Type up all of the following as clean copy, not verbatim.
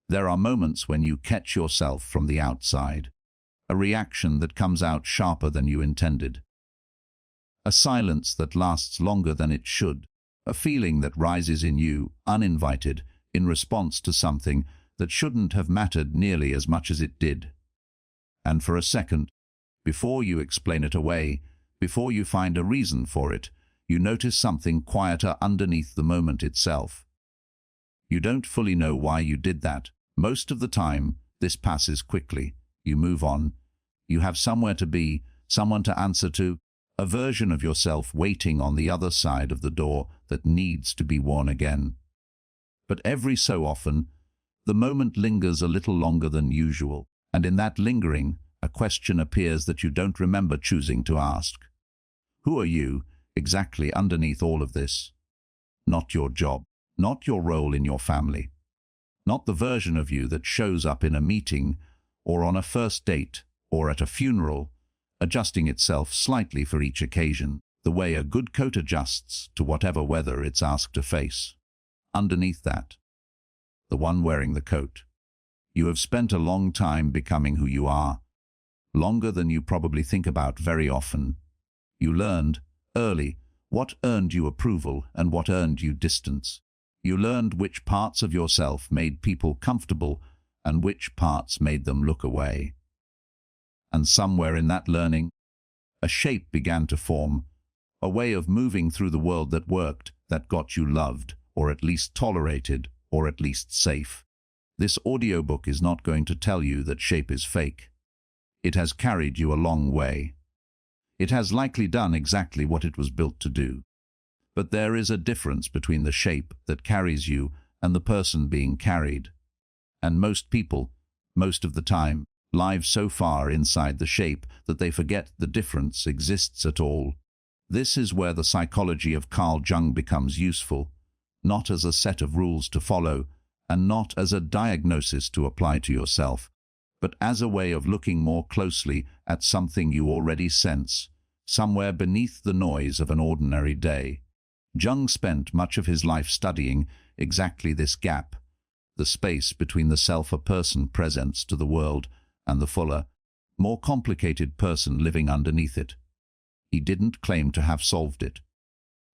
There are moments when you catch yourself from the outside, a reaction that comes out sharper than you intended, a silence that lasts longer than it should, a feeling that rises in you, uninvited, in response to something that shouldn't have mattered nearly as much as it did. And for a second, before you explain it away, before you find a reason for it, you notice something quieter underneath the moment itself. You don't fully know why you did that. Most of the time, this passes quickly. You move on. You have somewhere to be, someone to answer to, a version of yourself waiting on the other side of the door that needs to be worn again. But every so often, the moment lingers a little longer than usual, and in that lingering, a question appears that you don't remember choosing to ask. Who are you, exactly underneath all of this? Not your job, not your role in your family, not the version of you that shows up in a meeting, or on a first date, or at a funeral, adjusting itself slightly for each occasion, the way a good coat adjusts to whatever weather it's asked to face. Underneath that, the one wearing the coat, you have spent a long time becoming who you are, longer than you probably think about very often. You learned, early, what earned you approval and what earned you distance. You learned which parts of yourself made people comfortable and which parts made them look away. And somewhere in that learning, a shape began to form, a way of moving through the world that worked, that got you loved, or at least tolerated, or at least safe. This audiobook is not going to tell you that shape is fake. It has carried you a long way. It has likely done exactly what it was built to do. But there is a difference between the shape that carries you and the person being carried. And most people, most of the time, live so far inside the shape that they forget the difference exists at all. This is where the psychology of Carl Jung becomes useful, not as a set of rules to follow, and not as a diagnosis to apply to yourself, but as a way of looking more closely at something you already sense, somewhere beneath the noise of an ordinary day. Jung spent much of his life studying exactly this gap, the space between the self a person presents to the world and the fuller, more complicated person living underneath it. He didn't claim to have solved it.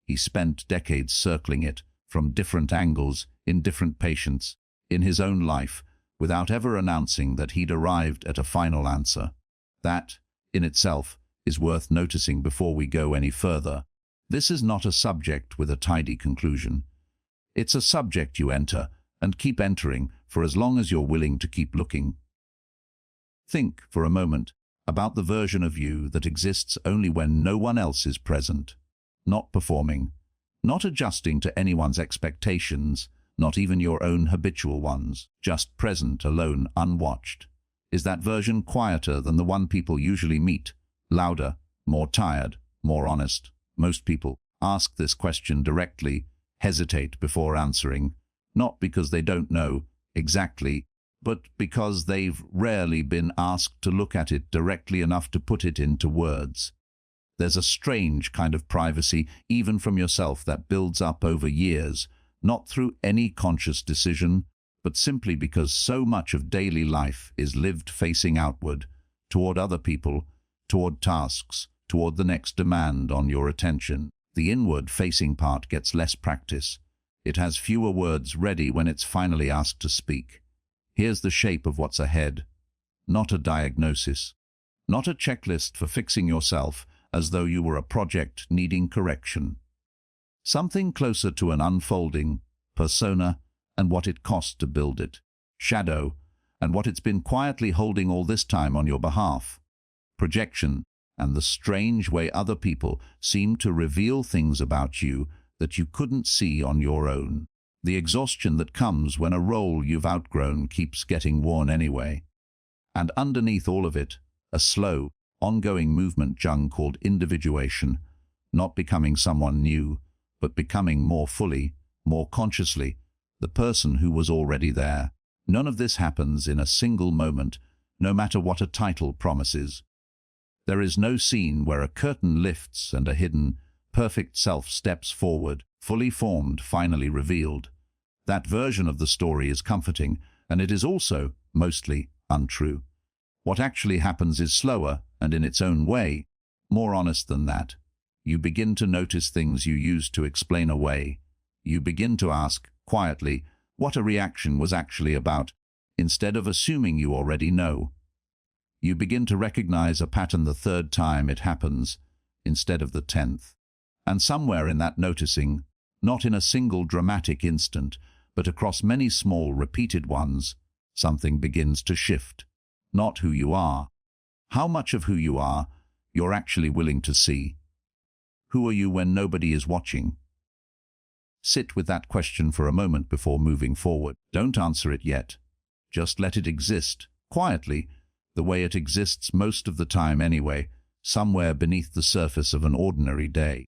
He spent decades circling it from different angles, in different patients, in his own life, without ever announcing that he'd arrived at a final answer. That, in itself, is worth noticing before we go any further. This is not a subject with a tidy conclusion. It's a subject you enter, and keep entering for as long as you're willing to keep looking. Think, for a moment, about the version of you that exists only when no one else is present, not performing, not adjusting to anyone's expectations, not even your own habitual ones, just present, alone, unwatched. Is that version quieter than the one people usually meet, louder, more tired, more honest? Most people ask this question directly, hesitate before answering, not because they don't know exactly, but because they've rarely been asked to look at it directly enough to put it into words. There's a strange kind of privacy, even from yourself, that builds up over years, not through any conscious decision, but simply because so much of daily life is lived facing outward, toward other people, toward tasks, toward the next demand on your attention. The inward-facing part gets less practice. It has fewer words ready when it's finally asked to speak. Here's the shape of what's ahead. Not a diagnosis. Not a checklist for fixing yourself as though you were a project needing correction. Something closer to an unfolding persona and what it cost to build it. Shadow, and what it's been quietly holding all this time on your behalf. Projection, and the strange way other people seem to reveal things about you that you couldn't see on your own. The exhaustion that comes when a role you've outgrown keeps getting worn anyway. And underneath all of it, a slow, ongoing movement Jung called individuation, not becoming someone new, but becoming more fully, more consciously, the person who was already there. None of this happens in a single moment, no matter what a title promises. There is no scene where a curtain lifts and a hidden, perfect self steps forward, fully formed, finally revealed. That version of the story is comforting, And it is also, mostly, untrue. What actually happens is slower and in its own way, more honest than that. You begin to notice things you used to explain away. You begin to ask, quietly, what a reaction was actually about, instead of assuming you already know. You begin to recognize a pattern the third time it happens, instead of the 10th. And somewhere in that noticing, not in a single dramatic instant, but across many small repeated ones, something begins to shift. Not who you are. How much of who you are you're actually willing to see. Who are you when nobody is watching? Sit with that question for a moment before moving forward. Don't answer it yet. Just let it exist, quietly, the way it exists most of the time anyway, somewhere beneath the surface of an ordinary day.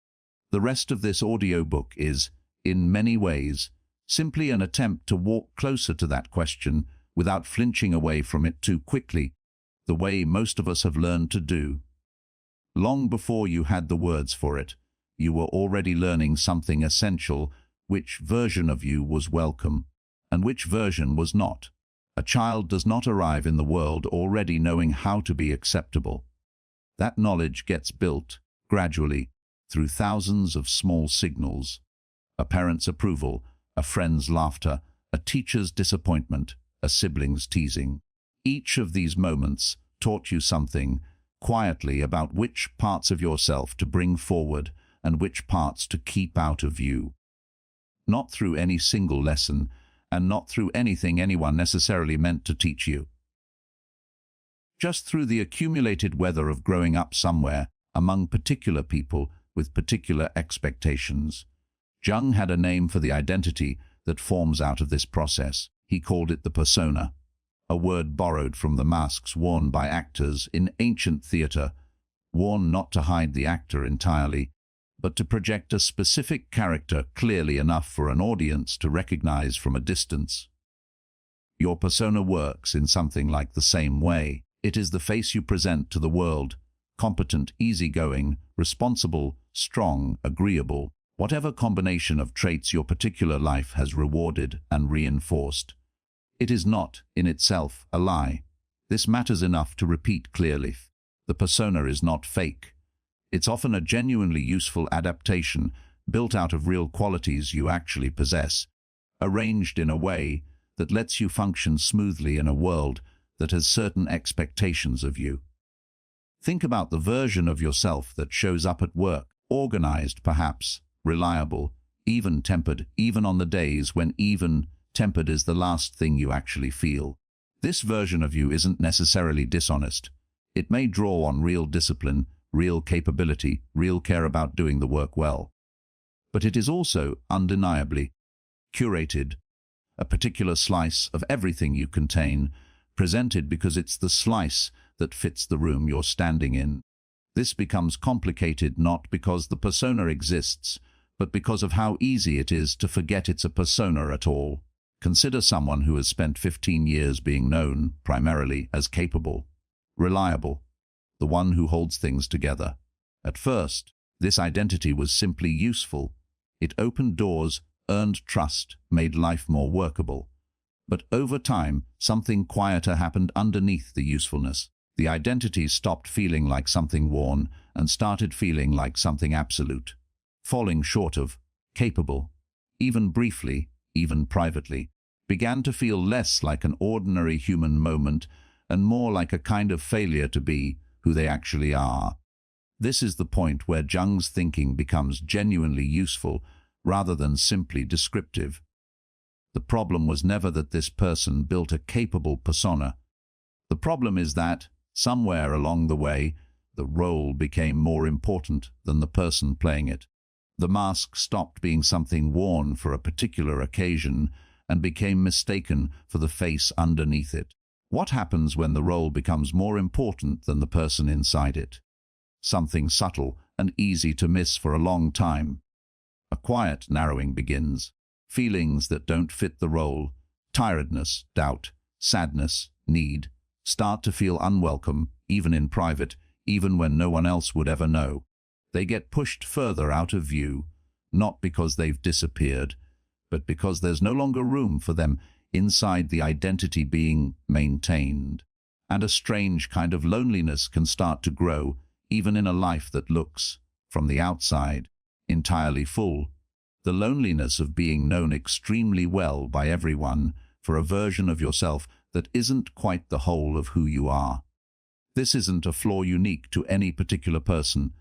The rest of this audiobook is, in many ways, simply an attempt to walk closer to that question without flinching away from it too quickly, the way most of us have learned to do. Long before you had the words for it, you were already learning something essential, which version of you was welcome, and which version was not. A child does not arrive in the world already knowing how to be acceptable. That knowledge gets built, gradually, through thousands of small signals. A parent's approval, a friend's laughter, a teacher's disappointment, a sibling's teasing. Each of these moments taught you something, quietly, about which parts of yourself to bring forward and which parts to keep out of view. Not through any single lesson, and not through anything anyone necessarily meant to teach you. Just through the accumulated weather of growing up somewhere, among particular people with particular expectations. Jung had a name for the identity that forms out of this process. He called it the persona, a word borrowed from the masks worn by actors in ancient theatre, worn not to hide the actor entirely, but to project a specific character clearly enough for an audience to recognize from a distance. Your persona works in something like the same way. It is the face you present to the world, competent, easygoing, responsible, strong, agreeable, whatever combination of traits your particular life has rewarded and reinforced. It is not, in itself, a lie. This matters enough to repeat clearly. The persona is not fake. It's often a genuinely useful adaptation, built out of real qualities you actually possess, arranged in a way that lets you function smoothly in a world that has certain expectations of you. Think about the version of yourself that shows up at work, organized perhaps, reliable, even-tempered, even on the days when even-tempered is the last thing you actually feel. This version of you isn't necessarily dishonest. It may draw on real discipline, real capability, real care about doing the work well. But it is also, undeniably, curated, a particular slice of everything you contain, presented because it's the slice that fits the room you're standing in. This becomes complicated not because the persona exists, but because of how easy it is to forget it's a persona at all. Consider someone who has spent 15 years being known, primarily, as capable, reliable, the one who holds things together. At first, this identity was simply useful. It opened doors, earned trust, made life more workable. But over time, something quieter happened underneath the usefulness. The identity stopped feeling like something worn and started feeling like something absolute, falling short of capable, even briefly, even privately, began to feel less like an ordinary human moment and more like a kind of failure to be who they actually are. This is the point where Jung's thinking becomes genuinely useful rather than simply descriptive. The problem was never that this person built a capable persona. The problem is that, somewhere along the way, the role became more important than the person playing it. The mask stopped being something worn for a particular occasion and became mistaken for the face underneath it. What happens when the role becomes more important than the person inside it? Something subtle and easy to miss for a long time. A quiet narrowing begins. Feelings that don't fit the role, tiredness, doubt, sadness, need, start to feel unwelcome, even in private, even when no one else would ever know. They get pushed further out of view, not because they've disappeared, but because there's no longer room for them inside the identity being maintained. And a strange kind of loneliness can start to grow, even in a life that looks, from the outside, entirely full. The loneliness of being known extremely well by everyone for a version of yourself that isn't quite the whole of who you are. This isn't a flaw unique to any particular person.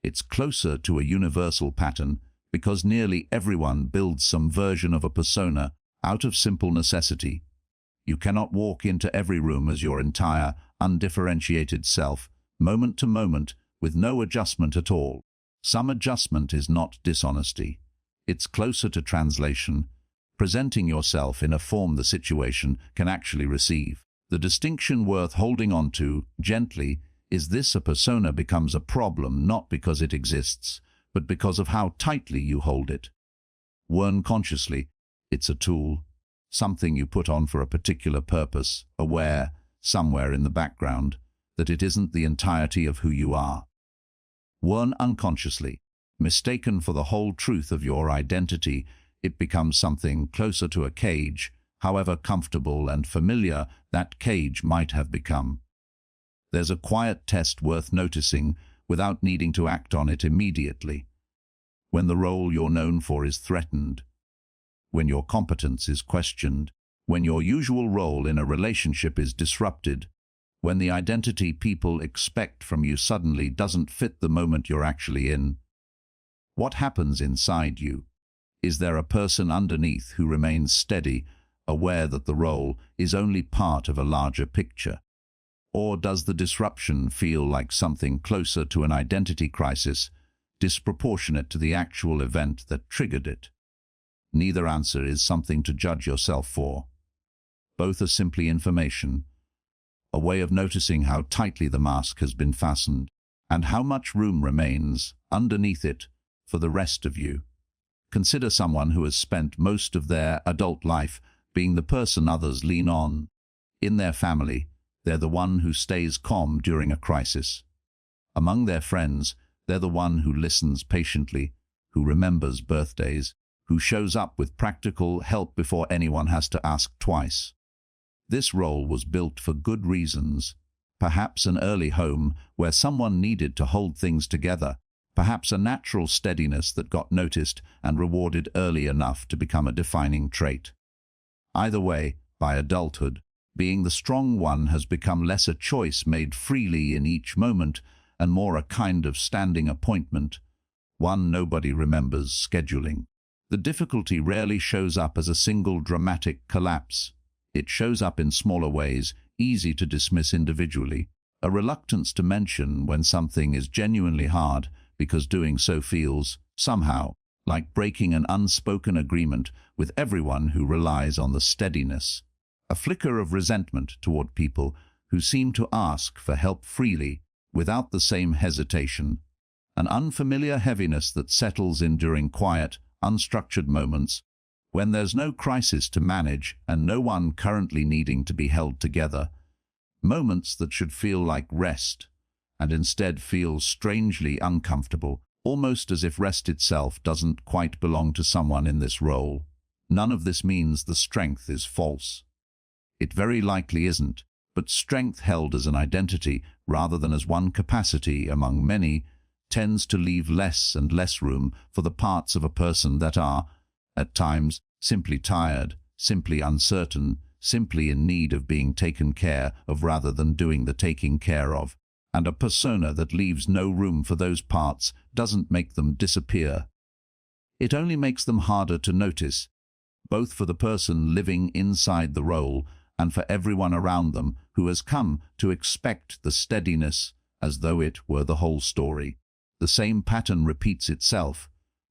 It's closer to a universal pattern because nearly everyone builds some version of a persona out of simple necessity. You cannot walk into every room as your entire, undifferentiated self, moment to moment, with no adjustment at all. Some adjustment is not dishonesty. It's closer to translation, presenting yourself in a form the situation can actually receive. The distinction worth holding on to, gently, is this: a persona becomes a problem not because it exists, but because of how tightly you hold it. Worn consciously, it's a tool, something you put on for a particular purpose, aware, somewhere in the background, that it isn't the entirety of who you are. Worn unconsciously, mistaken for the whole truth of your identity, it becomes something closer to a cage, however comfortable and familiar that cage might have become. There's a quiet test worth noticing without needing to act on it immediately. When the role you're known for is threatened, when your competence is questioned, when your usual role in a relationship is disrupted, when the identity people expect from you suddenly doesn't fit the moment you're actually in. What happens inside you? Is there a person underneath who remains steady, aware that the role is only part of a larger picture? Or does the disruption feel like something closer to an identity crisis, disproportionate to the actual event that triggered it? Neither answer is something to judge yourself for. Both are simply information, a way of noticing how tightly the mask has been fastened, and how much room remains underneath it for the rest of you. Consider someone who has spent most of their adult life being the person others lean on. In their family, they're the one who stays calm during a crisis. Among their friends, they're the one who listens patiently, who remembers birthdays, who shows up with practical help before anyone has to ask twice. This role was built for good reasons. Perhaps an early home where someone needed to hold things together, perhaps a natural steadiness that got noticed and rewarded early enough to become a defining trait. Either way, by adulthood, being the strong one has become less a choice made freely in each moment and more a kind of standing appointment, one nobody remembers scheduling. The difficulty rarely shows up as a single dramatic collapse. It shows up in smaller ways, easy to dismiss individually. A reluctance to mention when something is genuinely hard because doing so feels, somehow, like breaking an unspoken agreement with everyone who relies on the steadiness. A flicker of resentment toward people who seem to ask for help freely, without the same hesitation. An unfamiliar heaviness that settles in during quiet, unstructured moments, when there's no crisis to manage and no one currently needing to be held together. Moments that should feel like rest, and instead feel strangely uncomfortable, almost as if rest itself doesn't quite belong to someone in this role. None of this means the strength is false. It very likely isn't, but strength held as an identity rather than as one capacity among many tends to leave less and less room for the parts of a person that are, at times, simply tired, simply uncertain, simply in need of being taken care of rather than doing the taking care of. And a persona that leaves no room for those parts doesn't make them disappear. It only makes them harder to notice, both for the person living inside the role and for everyone around them who has come to expect the steadiness as though it were the whole story. The same pattern repeats itself,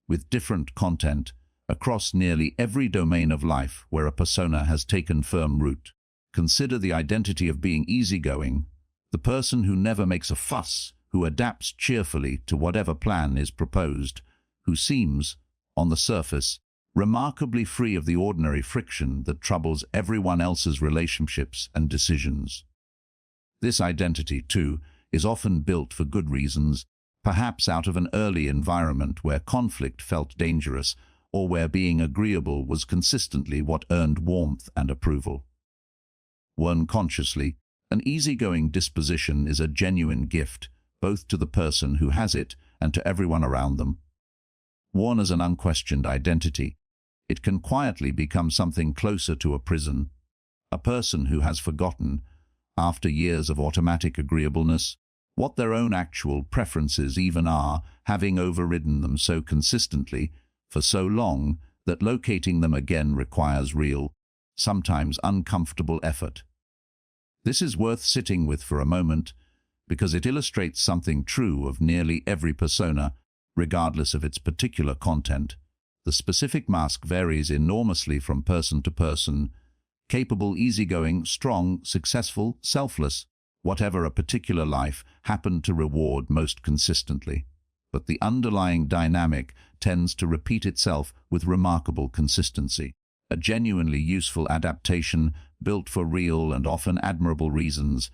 with different content, across nearly every domain of life where a persona has taken firm root. Consider the identity of being easygoing, the person who never makes a fuss, who adapts cheerfully to whatever plan is proposed, who seems, on the surface, remarkably free of the ordinary friction that troubles everyone else's relationships and decisions. This identity, too, is often built for good reasons, perhaps out of an early environment where conflict felt dangerous, or where being agreeable was consistently what earned warmth and approval. Worn consciously, an easygoing disposition is a genuine gift, both to the person who has it and to everyone around them. Worn as an unquestioned identity, it can quietly become something closer to a prison. A person who has forgotten, after years of automatic agreeableness, what their own actual preferences even are, having overridden them so consistently for so long that locating them again requires real, sometimes uncomfortable effort. This is worth sitting with for a moment, because it illustrates something true of nearly every persona, regardless of its particular content. The specific mask varies enormously from person to person. Capable, easygoing, strong, successful, selfless, whatever a particular life happened to reward most consistently. But the underlying dynamic tends to repeat itself with remarkable consistency. A genuinely useful adaptation, built for real and often admirable reasons,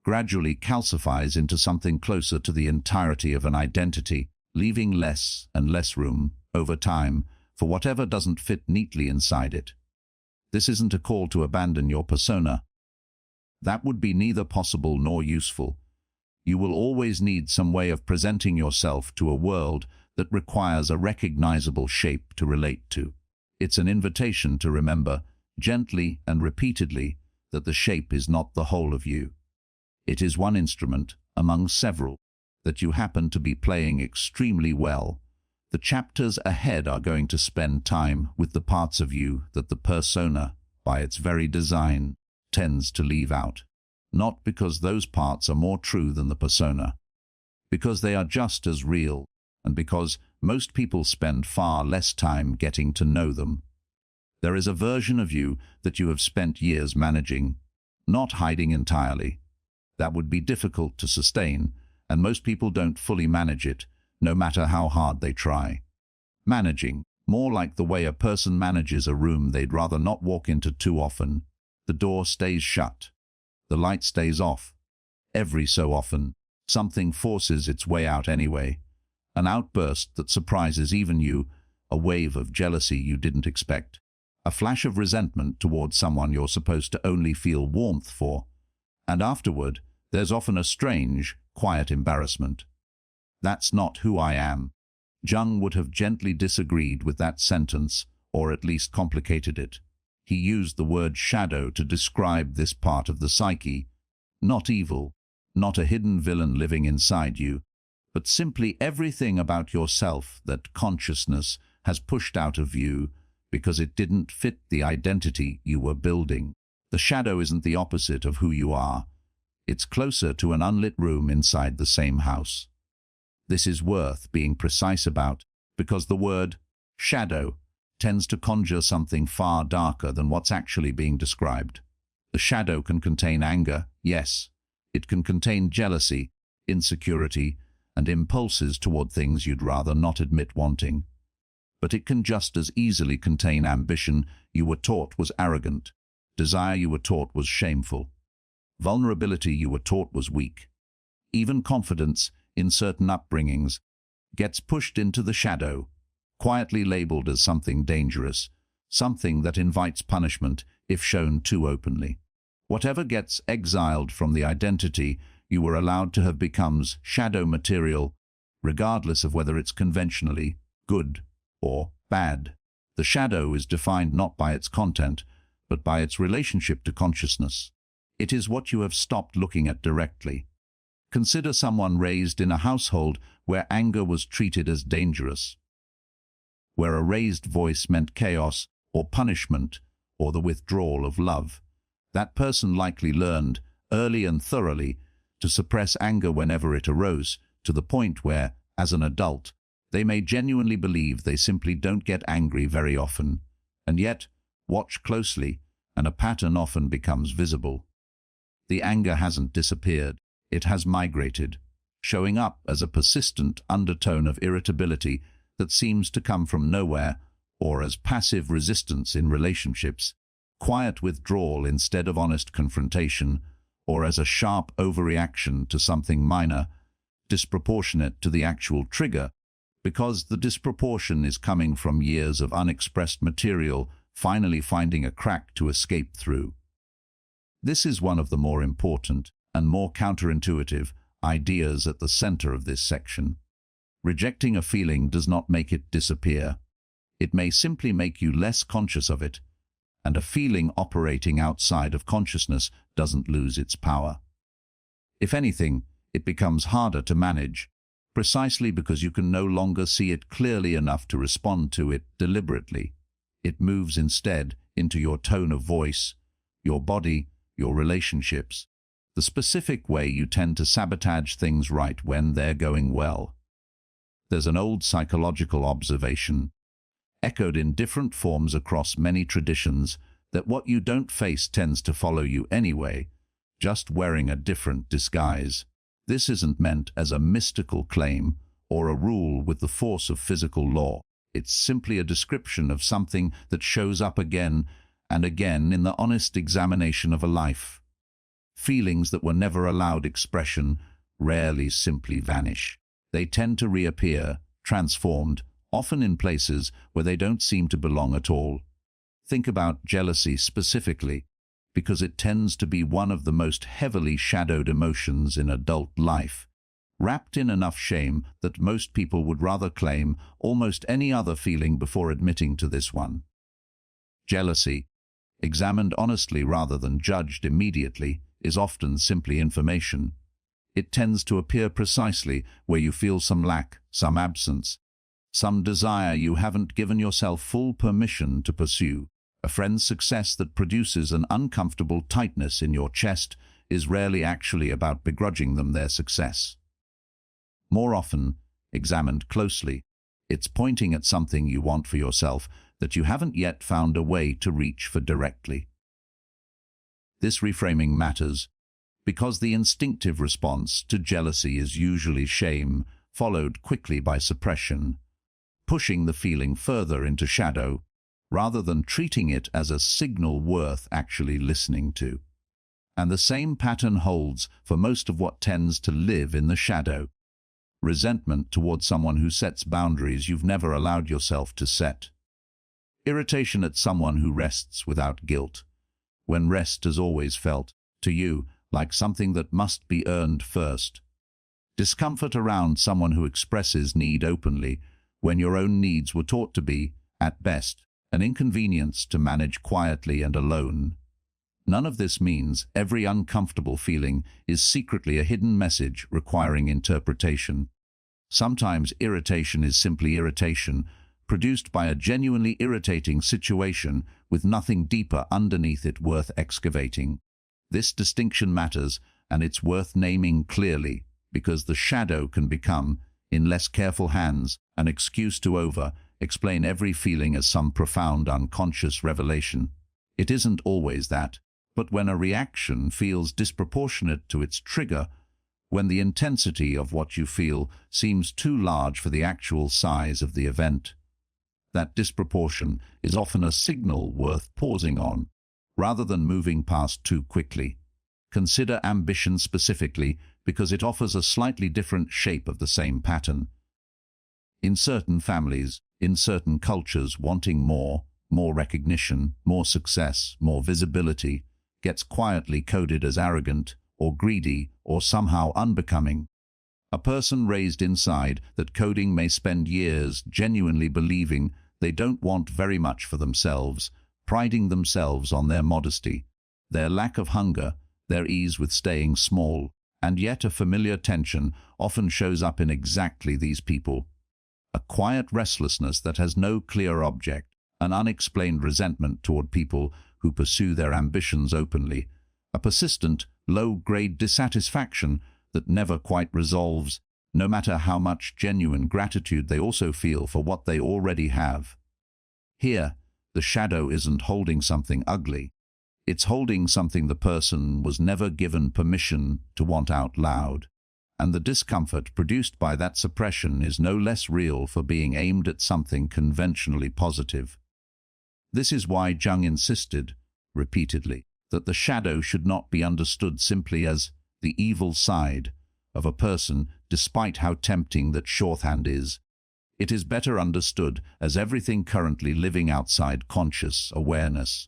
gradually calcifies into something closer to the entirety of an identity, leaving less and less room, over time, for whatever doesn't fit neatly inside it. This isn't a call to abandon your persona. That would be neither possible nor useful. You will always need some way of presenting yourself to a world that requires a recognizable shape to relate to. It's an invitation to remember, gently and repeatedly, that the shape is not the whole of you. It is one instrument, among several, that you happen to be playing extremely well. The chapters ahead are going to spend time with the parts of you that the persona, by its very design, tends to leave out. Not because those parts are more true than the persona, because they are just as real, and because most people spend far less time getting to know them. There is a version of you that you have spent years managing, not hiding entirely. That would be difficult to sustain, and most people don't fully manage it, no matter how hard they try. Managing, more like the way a person manages a room they'd rather not walk into too often. The door stays shut. The light stays off. Every so often, something forces its way out anyway. An outburst that surprises even you, a wave of jealousy you didn't expect, a flash of resentment towards someone you're supposed to only feel warmth for, and afterward, there's often a strange, quiet embarrassment. That's not who I am. Jung would have gently disagreed with that sentence, or at least complicated it. He used the word shadow to describe this part of the psyche, not evil, not a hidden villain living inside you, but simply everything about yourself that consciousness has pushed out of view because it didn't fit the identity you were building. The shadow isn't the opposite of who you are. It's closer to an unlit room inside the same house. This is worth being precise about, because the word shadow tends to conjure something far darker than what's actually being described. The shadow can contain anger, yes. It can contain jealousy, insecurity, and impulses toward things you'd rather not admit wanting. But it can just as easily contain ambition you were taught was arrogant, desire you were taught was shameful, vulnerability you were taught was weak. Even confidence, in certain upbringings, gets pushed into the shadow, quietly labeled as something dangerous, something that invites punishment if shown too openly. Whatever gets exiled from the identity you were allowed to have becomes shadow material, regardless of whether it's conventionally good or bad. The shadow is defined not by its content, but by its relationship to consciousness. It is what you have stopped looking at directly. Consider someone raised in a household where anger was treated as dangerous, where a raised voice meant chaos or punishment or the withdrawal of love. That person likely learned, early and thoroughly, to suppress anger whenever it arose, to the point where, as an adult, they may genuinely believe they simply don't get angry very often. And yet, watch closely, and a pattern often becomes visible. The anger hasn't disappeared. It has migrated, showing up as a persistent undertone of irritability that seems to come from nowhere, or as passive resistance in relationships, quiet withdrawal instead of honest confrontation, or as a sharp overreaction to something minor, disproportionate to the actual trigger, because the disproportion is coming from years of unexpressed material finally finding a crack to escape through. This is one of the more important and more counterintuitive ideas at the center of this section. Rejecting a feeling does not make it disappear. It may simply make you less conscious of it, and a feeling operating outside of consciousness doesn't lose its power. If anything, it becomes harder to manage, precisely because you can no longer see it clearly enough to respond to it deliberately. It moves instead into your tone of voice, your body, your relationships, the specific way you tend to sabotage things right when they're going well. There's an old psychological observation, echoed in different forms across many traditions, that what you don't face tends to follow you anyway, just wearing a different disguise. This isn't meant as a mystical claim or a rule with the force of physical law. It's simply a description of something that shows up again and again in the honest examination of a life. Feelings that were never allowed expression rarely simply vanish. They tend to reappear, transformed, often in places where they don't seem to belong at all. Think about jealousy specifically, because it tends to be one of the most heavily shadowed emotions in adult life, wrapped in enough shame that most people would rather claim almost any other feeling before admitting to this one. Jealousy, examined honestly rather than judged immediately, is often simply information. It tends to appear precisely where you feel some lack, some absence, some desire you haven't given yourself full permission to pursue. A friend's success that produces an uncomfortable tightness in your chest is rarely actually about begrudging them their success. More often, examined closely, it's pointing at something you want for yourself that you haven't yet found a way to reach for directly. This reframing matters because the instinctive response to jealousy is usually shame, followed quickly by suppression, pushing the feeling further into shadow, rather than treating it as a signal worth actually listening to. And the same pattern holds for most of what tends to live in the shadow. Resentment toward someone who sets boundaries you've never allowed yourself to set. Irritation at someone who rests without guilt, when rest has always felt, to you, like something that must be earned first. Discomfort around someone who expresses need openly, when your own needs were taught to be, at best, an inconvenience to manage quietly and alone. None of this means every uncomfortable feeling is secretly a hidden message requiring interpretation. Sometimes irritation is simply irritation, produced by a genuinely irritating situation with nothing deeper underneath it worth excavating. This distinction matters, and it's worth naming clearly, because the shadow can become, in less careful hands, an excuse to explain every feeling as some profound unconscious revelation. It isn't always that, but when a reaction feels disproportionate to its trigger, when the intensity of what you feel seems too large for the actual size of the event, that disproportion is often a signal worth pausing on, rather than moving past too quickly. Consider ambition specifically, because it offers a slightly different shape of the same pattern. In certain families, in certain cultures, wanting more recognition, more success, more visibility, gets quietly coded as arrogant or greedy or somehow unbecoming. A person raised inside that coding may spend years genuinely believing they don't want very much for themselves, priding themselves on their modesty, their lack of hunger, their ease with staying small, and yet a familiar tension often shows up in exactly these people. A quiet restlessness that has no clear object, an unexplained resentment toward people who pursue their ambitions openly, a persistent, low-grade dissatisfaction that never quite resolves, no matter how much genuine gratitude they also feel for what they already have. Here, the shadow isn't holding something ugly. It's holding something the person was never given permission to want out loud. And the discomfort produced by that suppression is no less real for being aimed at something conventionally positive. This is why Jung insisted, repeatedly, that the shadow should not be understood simply as the evil side of a person, despite how tempting that shorthand is. It is better understood as everything currently living outside conscious awareness.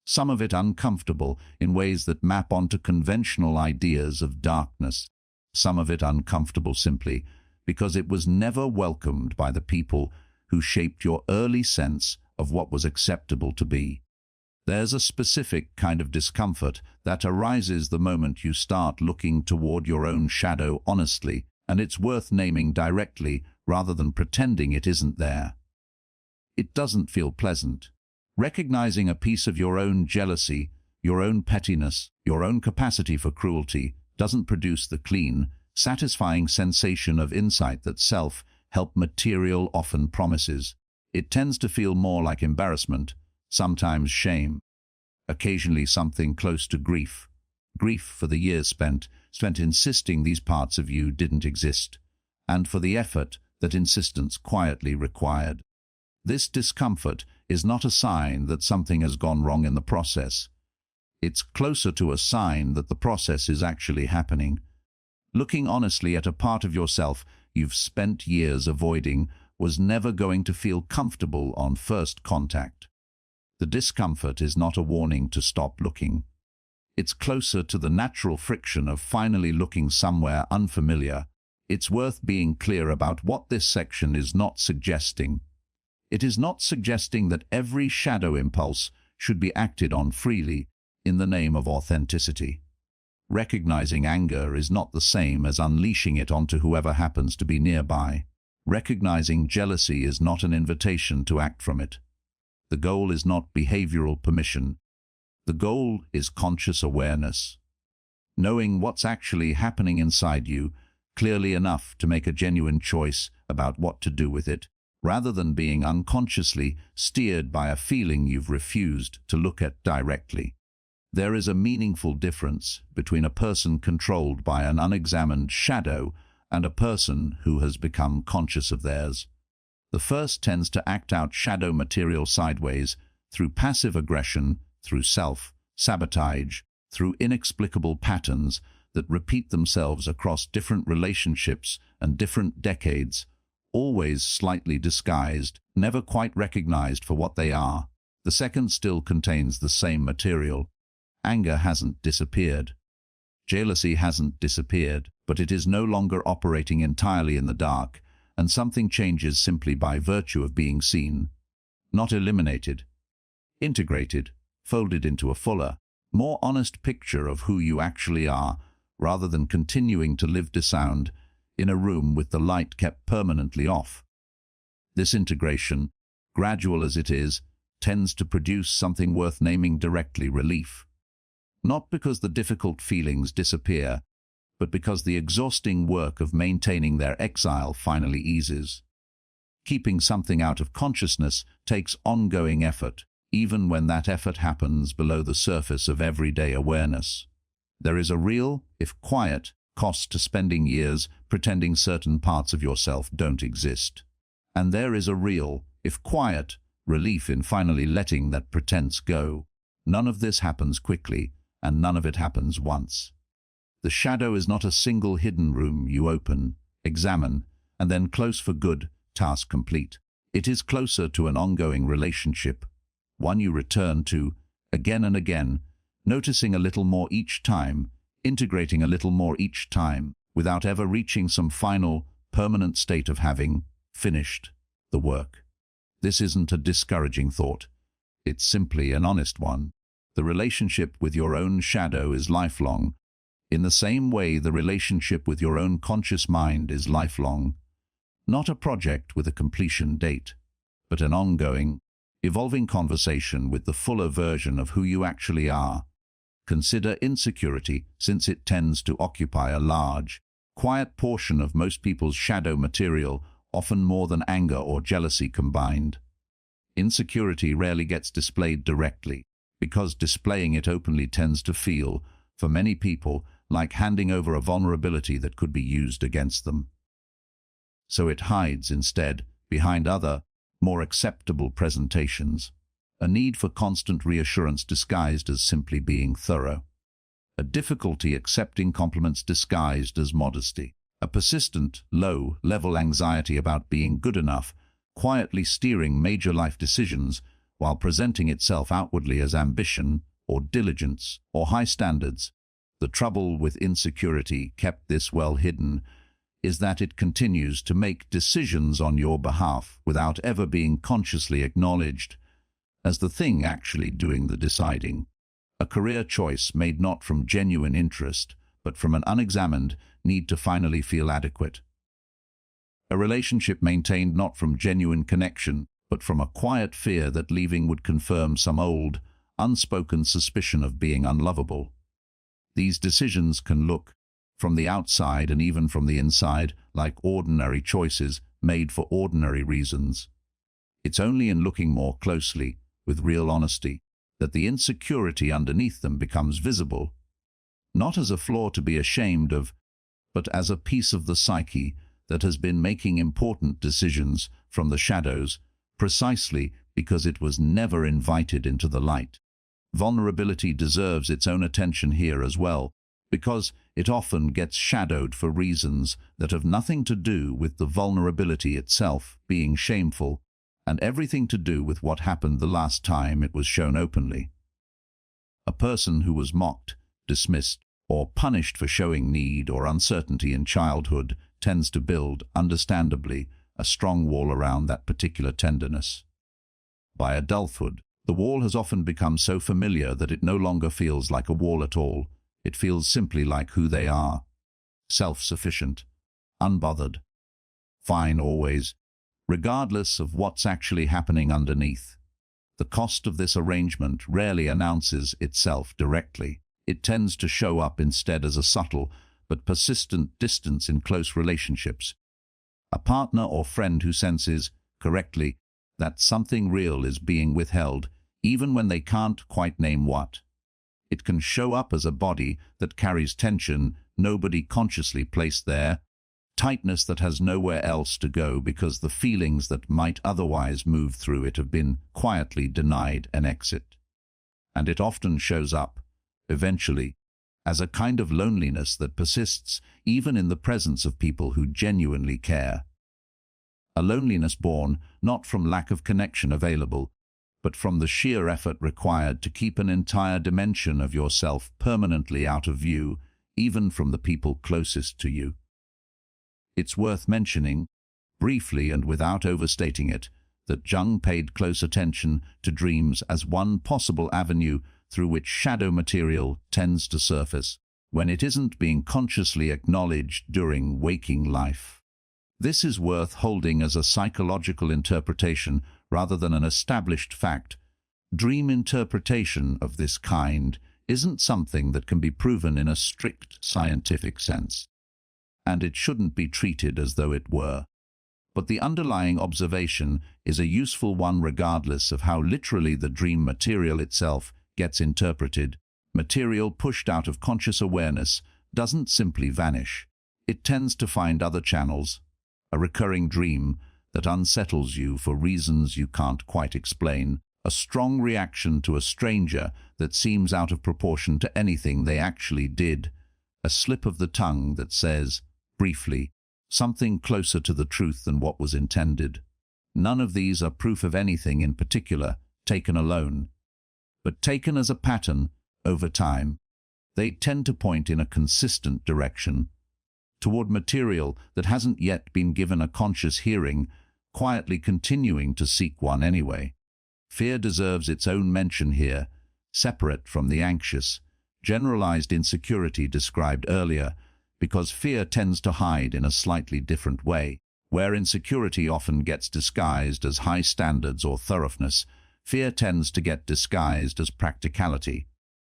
Some of it uncomfortable in ways that map onto conventional ideas of darkness. Some of it uncomfortable simply because it was never welcomed by the people who shaped your early sense of what was acceptable to be. There's a specific kind of discomfort that arises the moment you start looking toward your own shadow honestly, and it's worth naming directly rather than pretending it isn't there. It doesn't feel pleasant. Recognizing a piece of your own jealousy, your own pettiness, your own capacity for cruelty doesn't produce the clean, satisfying sensation of insight that self-help material often promises. It tends to feel more like embarrassment, sometimes shame, occasionally something close to grief. Grief for the years spent insisting these parts of you didn't exist, and for the effort that insistence quietly required. This discomfort is not a sign that something has gone wrong in the process. It's closer to a sign that the process is actually happening. Looking honestly at a part of yourself you've spent years avoiding was never going to feel comfortable on first contact. The discomfort is not a warning to stop looking. It's closer to the natural friction of finally looking somewhere unfamiliar. It's worth being clear about what this section is not suggesting. It is not suggesting that every shadow impulse should be acted on freely in the name of authenticity. Recognizing anger is not the same as unleashing it onto whoever happens to be nearby. Recognizing jealousy is not an invitation to act from it. The goal is not behavioral permission. The goal is conscious awareness. Knowing what's actually happening inside you clearly enough to make a genuine choice about what to do with it, rather than being unconsciously steered by a feeling you've refused to look at directly. There is a meaningful difference between a person controlled by an unexamined shadow and a person who has become conscious of theirs. The first tends to act out shadow material sideways, through passive aggression, through self-sabotage, through inexplicable patterns that repeat themselves across different relationships and different decades, always slightly disguised, never quite recognized for what they are. The second still contains the same material. Anger hasn't disappeared. Jealousy hasn't disappeared, but it is no longer operating entirely in the dark, and something changes simply by virtue of being seen. Not eliminated. Integrated, folded into a fuller, more honest picture of who you actually are, rather than continuing to live disowned in a room with the light kept permanently off. This integration, gradual as it is, tends to produce something worth naming directly: relief. Not because the difficult feelings disappear, but because the exhausting work of maintaining their exile finally eases. Keeping something out of consciousness takes ongoing effort, even when that effort happens below the surface of everyday awareness. There is a real, if quiet, cost to spending years pretending certain parts of yourself don't exist. And there is a real, if quiet, relief in finally letting that pretense go. None of this happens quickly, and none of it happens once. The shadow is not a single hidden room you open, examine, and then close for good, task complete. It is closer to an ongoing relationship, one you return to again and again, noticing a little more each time, integrating a little more each time, without ever reaching some final, permanent state of having finished the work. This isn't a discouraging thought. It's simply an honest one. The relationship with your own shadow is lifelong, in the same way the relationship with your own conscious mind is lifelong. Not a project with a completion date, but an ongoing, evolving conversation with the fuller version of who you actually are. Consider insecurity, since it tends to occupy a large, quiet portion of most people's shadow material, often more than anger or jealousy combined. Insecurity rarely gets displayed directly, because displaying it openly tends to feel, for many people, like handing over a vulnerability that could be used against them. So it hides instead behind other, more acceptable presentations, a need for constant reassurance disguised as simply being thorough, a difficulty accepting compliments disguised as modesty, A persistent, low-level anxiety about being good enough, quietly steering major life decisions while presenting itself outwardly as ambition or diligence or high standards. The trouble with insecurity, kept this well hidden, is that it continues to make decisions on your behalf without ever being consciously acknowledged as the thing actually doing the deciding. A career choice made not from genuine interest, but from an unexamined need to finally feel adequate. A relationship maintained not from genuine connection, but from a quiet fear that leaving would confirm some old, unspoken suspicion of being unlovable. These decisions can look, from the outside and even from the inside, like ordinary choices made for ordinary reasons. It's only in looking more closely, with real honesty, that the insecurity underneath them becomes visible, not as a flaw to be ashamed of, but as a piece of the psyche that has been making important decisions from the shadows, precisely because it was never invited into the light. Vulnerability deserves its own attention here as well, because it often gets shadowed for reasons that have nothing to do with the vulnerability itself being shameful, and everything to do with what happened the last time it was shown openly. A person who was mocked, dismissed, or punished for showing need or uncertainty in childhood tends to build, understandably, a strong wall around that particular tenderness. By adulthood, the wall has often become so familiar that it no longer feels like a wall at all. It feels simply like who they are. Self-sufficient, unbothered, fine always, regardless of what's actually happening underneath. The cost of this arrangement rarely announces itself directly. It tends to show up instead as a subtle but persistent distance in close relationships. A partner or friend who senses, correctly, that something real is being withheld, even when they can't quite name what. It can show up as a body that carries tension nobody consciously placed there, tightness that has nowhere else to go because the feelings that might otherwise move through it have been quietly denied an exit. And it often shows up, eventually, as a kind of loneliness that persists even in the presence of people who genuinely care. A loneliness born not from lack of connection available, but from the sheer effort required to keep an entire dimension of yourself permanently out of view, even from the people closest to you. It's worth mentioning, briefly and without overstating it, that Jung paid close attention to dreams as one possible avenue through which shadow material tends to surface, when it isn't being consciously acknowledged during waking life. This is worth holding as a psychological interpretation rather than an established fact. Dream interpretation of this kind isn't something that can be proven in a strict scientific sense, and it shouldn't be treated as though it were. But the underlying observation is a useful one regardless of how literally the dream material itself gets interpreted. Material pushed out of conscious awareness doesn't simply vanish. It tends to find other channels. A recurring dream that unsettles you for reasons you can't quite explain, a strong reaction to a stranger that seems out of proportion to anything they actually did, a slip of the tongue that says, briefly, something closer to the truth than what was intended. None of these are proof of anything in particular, taken alone. But taken as a pattern, over time, they tend to point in a consistent direction, toward material that hasn't yet been given a conscious hearing, quietly continuing to seek one anyway. Fear deserves its own mention here, separate from the anxious, generalized insecurity described earlier, because fear tends to hide in a slightly different way. Where insecurity often gets disguised as high standards or thoroughness, fear tends to get disguised as practicality,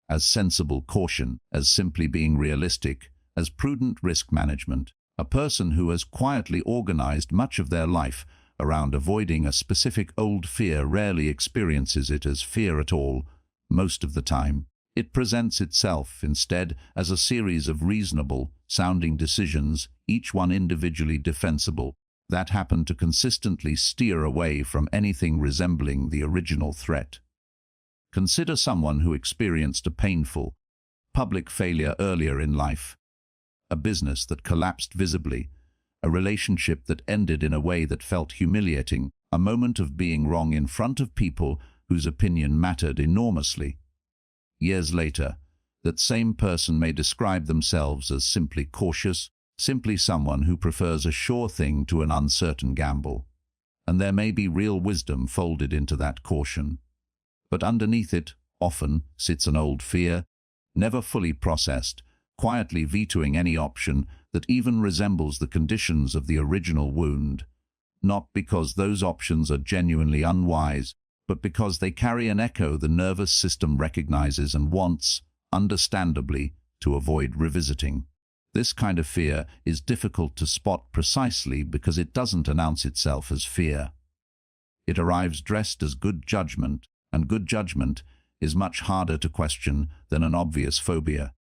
as sensible caution, as simply being realistic, as prudent risk management. A person who has quietly organized much of their life around avoiding a specific old fear rarely experiences it as fear at all, most of the time. It presents itself, instead, as a series of reasonable, sounding decisions, each one individually defensible, that happen to consistently steer away from anything resembling the original threat. Consider someone who experienced a painful, public failure earlier in life. a business that collapsed visibly, a relationship that ended in a way that felt humiliating, a moment of being wrong in front of people whose opinion mattered enormously. Years later, that same person may describe themselves as simply cautious, simply someone who prefers a sure thing to an uncertain gamble. And there may be real wisdom folded into that caution. But underneath it, often, sits an old fear, never fully processed, quietly vetoing any option that even resembles the conditions of the original wound, not because those options are genuinely unwise, but because they carry an echo the nervous system recognizes and wants, understandably, to avoid revisiting. This kind of fear is difficult to spot precisely because it doesn't announce itself as fear. It arrives dressed as good judgment, and good judgment is much harder to question than an obvious phobia.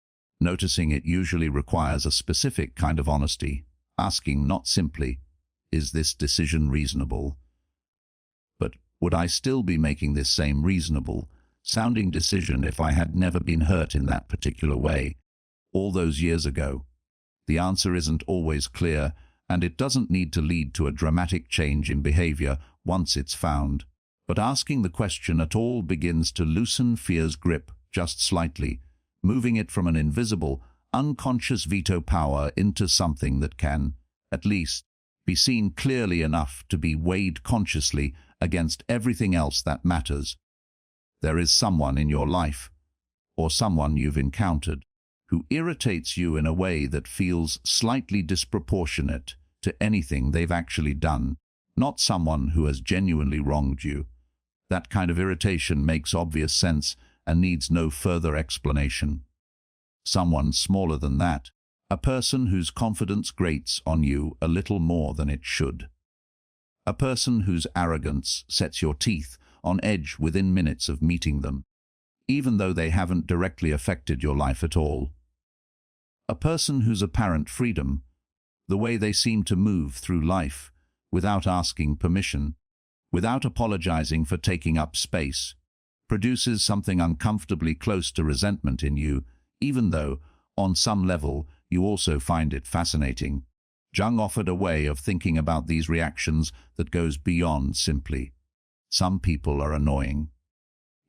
Noticing it usually requires a specific kind of honesty, asking not simply, "Is this decision reasonable?" but "Would I still be making this same reasonable sounding decision if I had never been hurt in that particular way all those years ago?" The answer isn't always clear, and it doesn't need to lead to a dramatic change in behavior once it's found. But asking the question at all begins to loosen fear's grip just slightly, moving it from an invisible, unconscious veto power into something that can, at least, be seen clearly enough to be weighed consciously against everything else that matters. There is someone in your life, or someone you've encountered, who irritates you in a way that feels slightly disproportionate to anything they've actually done, not someone who has genuinely wronged you. That kind of irritation makes obvious sense and needs no further explanation. Someone smaller than that, a person whose confidence grates on you a little more than it should. A person whose arrogance sets your teeth on edge within minutes of meeting them, even though they haven't directly affected your life at all. A person whose apparent freedom, the way they seem to move through life, without asking permission, without apologizing for taking up space, produces something uncomfortably close to resentment in you, even though, on some level, you also find it fascinating. Jung offered a way of thinking about these reactions that goes beyond simply, "Some people are annoying."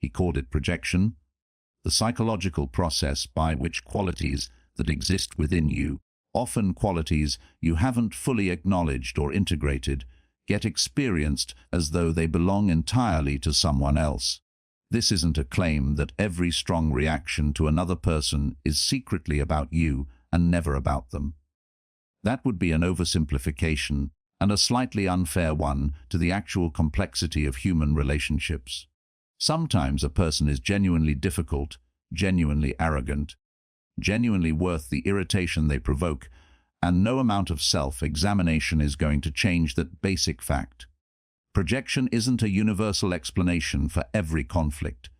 He called it projection, the psychological process by which qualities that exist within you, often qualities you haven't fully acknowledged or integrated, get experienced as though they belong entirely to someone else. This isn't a claim that every strong reaction to another person is secretly about you and never about them. That would be an oversimplification and a slightly unfair one to the actual complexity of human relationships. Sometimes a person is genuinely difficult, genuinely arrogant, genuinely worth the irritation they provoke, and no amount of self-examination is going to change that basic fact. Projection isn't a universal explanation for every conflict.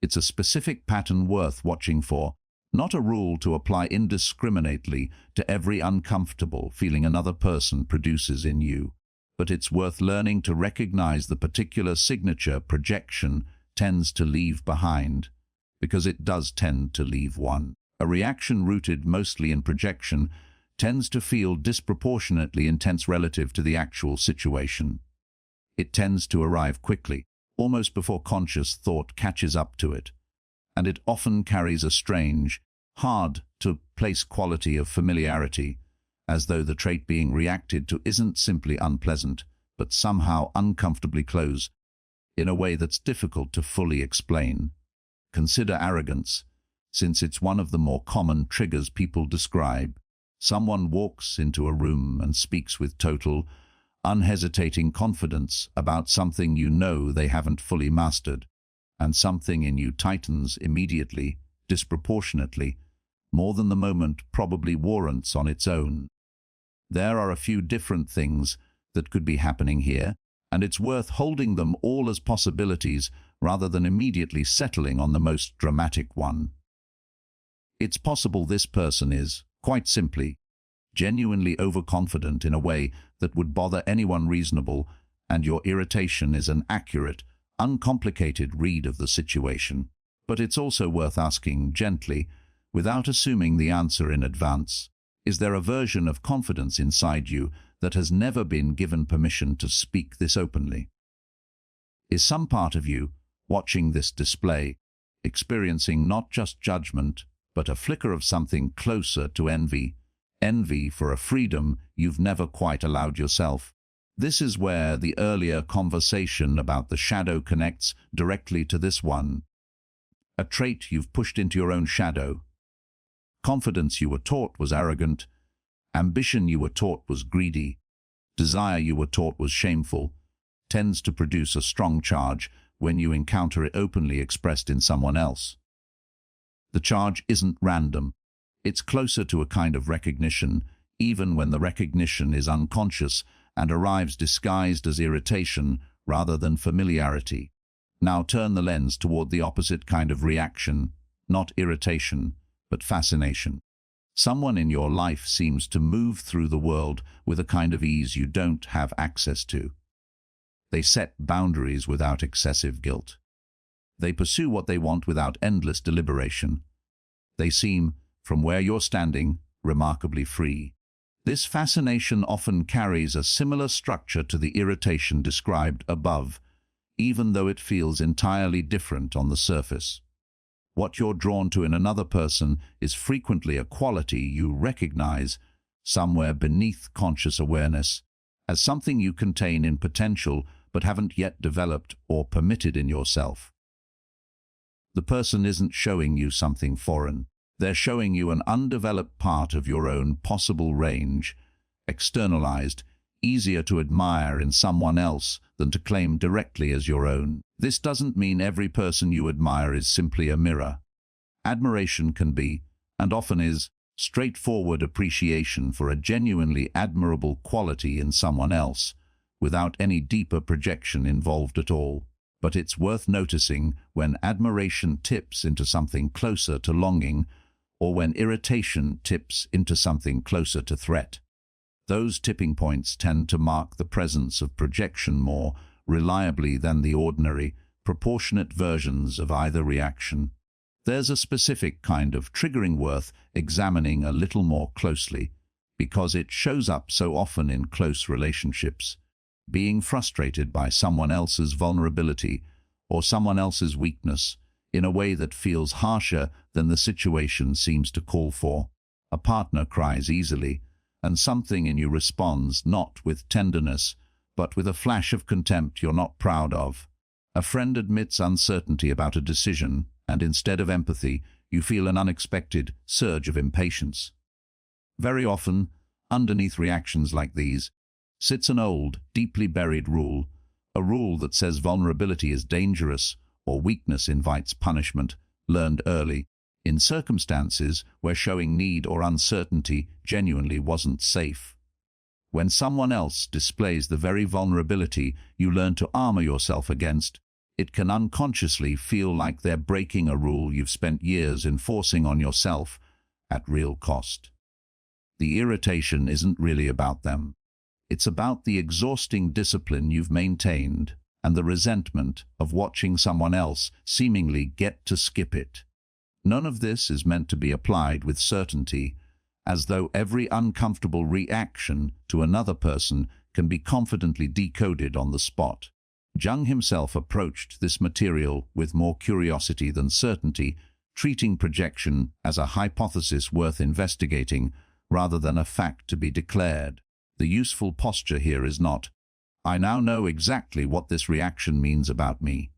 It's a specific pattern worth watching for, not a rule to apply indiscriminately to every uncomfortable feeling another person produces in you. But it's worth learning to recognize the particular signature projection tends to leave behind, because it does tend to leave one. A reaction rooted mostly in projection tends to feel disproportionately intense relative to the actual situation. It tends to arrive quickly, almost before conscious thought catches up to it, and it often carries a strange, hard-to-place quality of familiarity, as though the trait being reacted to isn't simply unpleasant, but somehow uncomfortably close, in a way that's difficult to fully explain. Consider arrogance, since it's one of the more common triggers people describe. Someone walks into a room and speaks with total, unhesitating confidence about something you know they haven't fully mastered, and something in you tightens immediately, disproportionately, more than the moment probably warrants on its own. There are a few different things that could be happening here, and it's worth holding them all as possibilities rather than immediately settling on the most dramatic one. It's possible this person is, quite simply, genuinely overconfident in a way that would bother anyone reasonable, and your irritation is an accurate, uncomplicated read of the situation. But it's also worth asking gently, without assuming the answer in advance, Is there a version of confidence inside you that has never been given permission to speak this openly? Is some part of you, watching this display, experiencing not just judgment, but a flicker of something closer to envy? Envy for a freedom you've never quite allowed yourself. This is where the earlier conversation about the shadow connects directly to this one. A trait you've pushed into your own shadow. Confidence you were taught was arrogant. Ambition you were taught was greedy. Desire you were taught was shameful, tends to produce a strong charge when you encounter it openly expressed in someone else. The charge isn't random. It's closer to a kind of recognition, even when the recognition is unconscious and arrives disguised as irritation rather than familiarity. Now turn the lens toward the opposite kind of reaction, not irritation, but fascination. Someone in your life seems to move through the world with a kind of ease you don't have access to. They set boundaries without excessive guilt. They pursue what they want without endless deliberation. They seem, from where you're standing, remarkably free. This fascination often carries a similar structure to the irritation described above, even though it feels entirely different on the surface. What you're drawn to in another person is frequently a quality you recognize somewhere beneath conscious awareness as something you contain in potential but haven't yet developed or permitted in yourself. The person isn't showing you something foreign. They're showing you an undeveloped part of your own possible range, externalized, easier to admire in someone else than to claim directly as your own. This doesn't mean every person you admire is simply a mirror. Admiration can be, and often is, straightforward appreciation for a genuinely admirable quality in someone else, without any deeper projection involved at all. But it's worth noticing when admiration tips into something closer to longing, or when irritation tips into something closer to threat. Those tipping points tend to mark the presence of projection more reliably than the ordinary, proportionate versions of either reaction. There's a specific kind of triggering worth examining a little more closely, because it shows up so often in close relationships. Being frustrated by someone else's vulnerability or someone else's weakness in a way that feels harsher than the situation seems to call for. A partner cries easily, and something in you responds not with tenderness, but with a flash of contempt you're not proud of. A friend admits uncertainty about a decision, and instead of empathy, you feel an unexpected surge of impatience. Very often, underneath reactions like these, sits an old, deeply buried rule, a rule that says vulnerability is dangerous or weakness invites punishment, learned early, in circumstances where showing need or uncertainty genuinely wasn't safe. When someone else displays the very vulnerability you learn to armor yourself against, it can unconsciously feel like they're breaking a rule you've spent years enforcing on yourself at real cost. The irritation isn't really about them. It's about the exhausting discipline you've maintained and the resentment of watching someone else seemingly get to skip it. None of this is meant to be applied with certainty, as though every uncomfortable reaction to another person can be confidently decoded on the spot. Jung himself approached this material with more curiosity than certainty, treating projection as a hypothesis worth investigating rather than a fact to be declared. The useful posture here is not, "I now know exactly what this reaction means about me."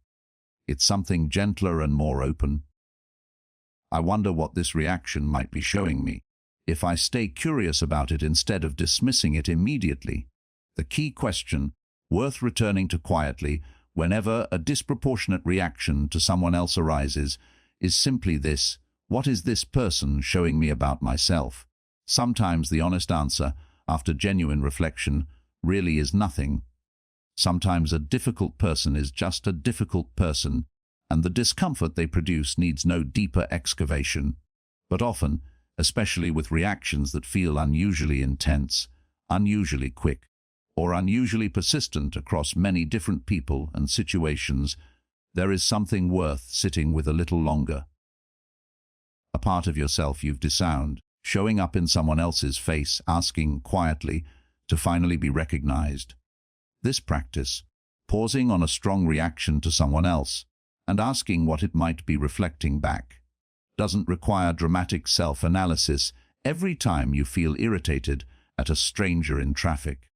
It's something gentler and more open. "I wonder what this reaction might be showing me if I stay curious about it instead of dismissing it immediately." The key question, worth returning to quietly whenever a disproportionate reaction to someone else arises, is simply this: what is this person showing me about myself? Sometimes the honest answer, after genuine reflection, really is nothing. Sometimes a difficult person is just a difficult person, and the discomfort they produce needs no deeper excavation. But often, especially with reactions that feel unusually intense, unusually quick, or unusually persistent across many different people and situations, there is something worth sitting with a little longer. A part of yourself you've disowned, showing up in someone else's face, asking quietly to finally be recognized. This practice, pausing on a strong reaction to someone else and asking what it might be reflecting back, doesn't require dramatic self-analysis every time you feel irritated at a stranger in traffic.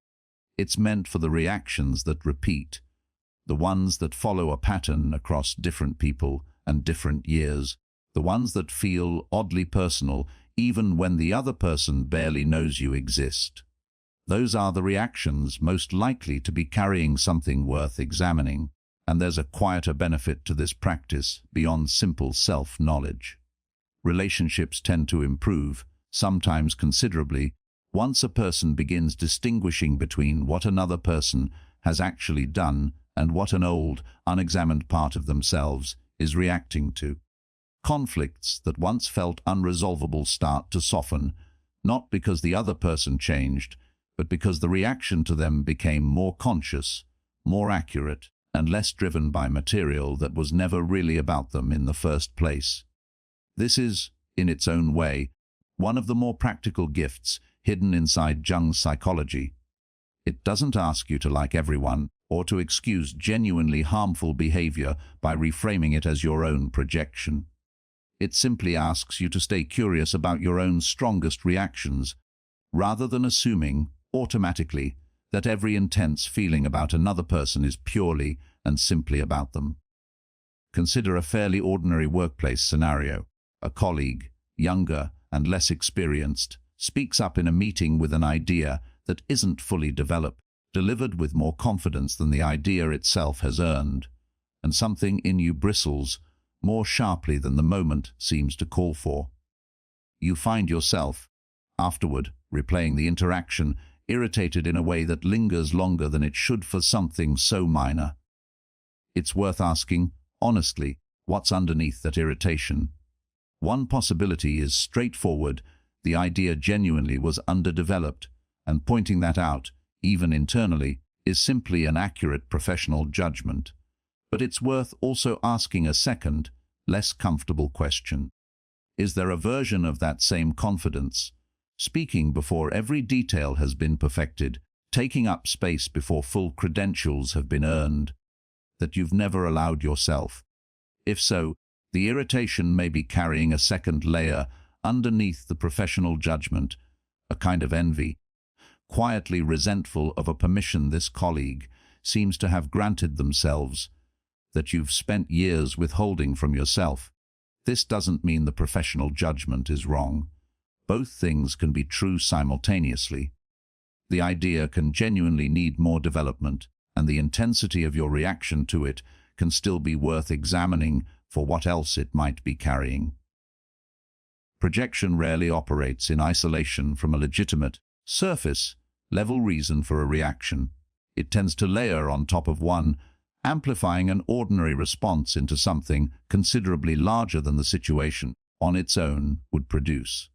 It's meant for the reactions that repeat, the ones that follow a pattern across different people and different years, the ones that feel oddly personal even when the other person barely knows you exist. Those are the reactions most likely to be carrying something worth examining, and there's a quieter benefit to this practice beyond simple self-knowledge. Relationships tend to improve, sometimes considerably, once a person begins distinguishing between what another person has actually done and what an old, unexamined part of themselves is reacting to. Conflicts that once felt unresolvable start to soften, not because the other person changed, but because the reaction to them became more conscious, more accurate, and less driven by material that was never really about them in the first place. This is, in its own way, one of the more practical gifts hidden inside Jung's psychology. It doesn't ask you to like everyone or to excuse genuinely harmful behavior by reframing it as your own projection. It simply asks you to stay curious about your own strongest reactions, rather than assuming, automatically, that every intense feeling about another person is purely and simply about them. Consider a fairly ordinary workplace scenario. A colleague, younger and less experienced, speaks up in a meeting with an idea that isn't fully developed, delivered with more confidence than the idea itself has earned, and something in you bristles more sharply than the moment seems to call for. You find yourself, afterward, replaying the interaction, irritated in a way that lingers longer than it should for something so minor. It's worth asking, honestly, what's underneath that irritation. One possibility is straightforward: the idea genuinely was underdeveloped, and pointing that out, even internally, is simply an accurate professional judgment. But it's worth also asking a second, less comfortable question. Is there a version of that same confidence, speaking before every detail has been perfected, taking up space before full credentials have been earned, that you've never allowed yourself? If so, the irritation may be carrying a second layer underneath the professional judgment, a kind of envy, quietly resentful of a permission this colleague seems to have granted themselves, that you've spent years withholding from yourself. This doesn't mean the professional judgment is wrong. Both things can be true simultaneously. The idea can genuinely need more development, and the intensity of your reaction to it can still be worth examining for what else it might be carrying. Projection rarely operates in isolation from a legitimate, surface-level reason for a reaction. It tends to layer on top of one, amplifying an ordinary response into something considerably larger than the situation on its own would produce.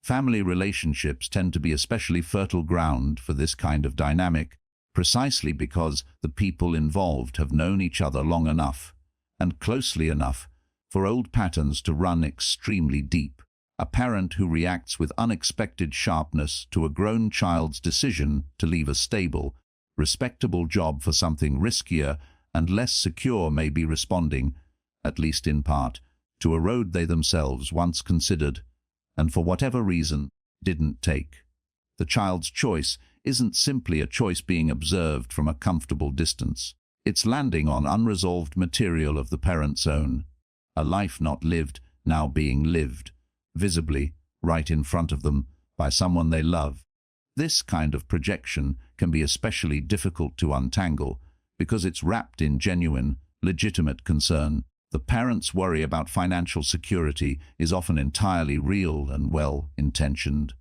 Family relationships tend to be especially fertile ground for this kind of dynamic, precisely because the people involved have known each other long enough and closely enough for old patterns to run extremely deep. A parent who reacts with unexpected sharpness to a grown child's decision to leave a stable, respectable job for something riskier and less secure may be responding, at least in part, to a road they themselves once considered, and for whatever reason, didn't take. The child's choice isn't simply a choice being observed from a comfortable distance. It's landing on unresolved material of the parent's own, a life not lived, now being lived, visibly, right in front of them, by someone they love. This kind of projection can be especially difficult to untangle because it's wrapped in genuine, legitimate concern. The parent's worry about financial security is often entirely real and well-intentioned.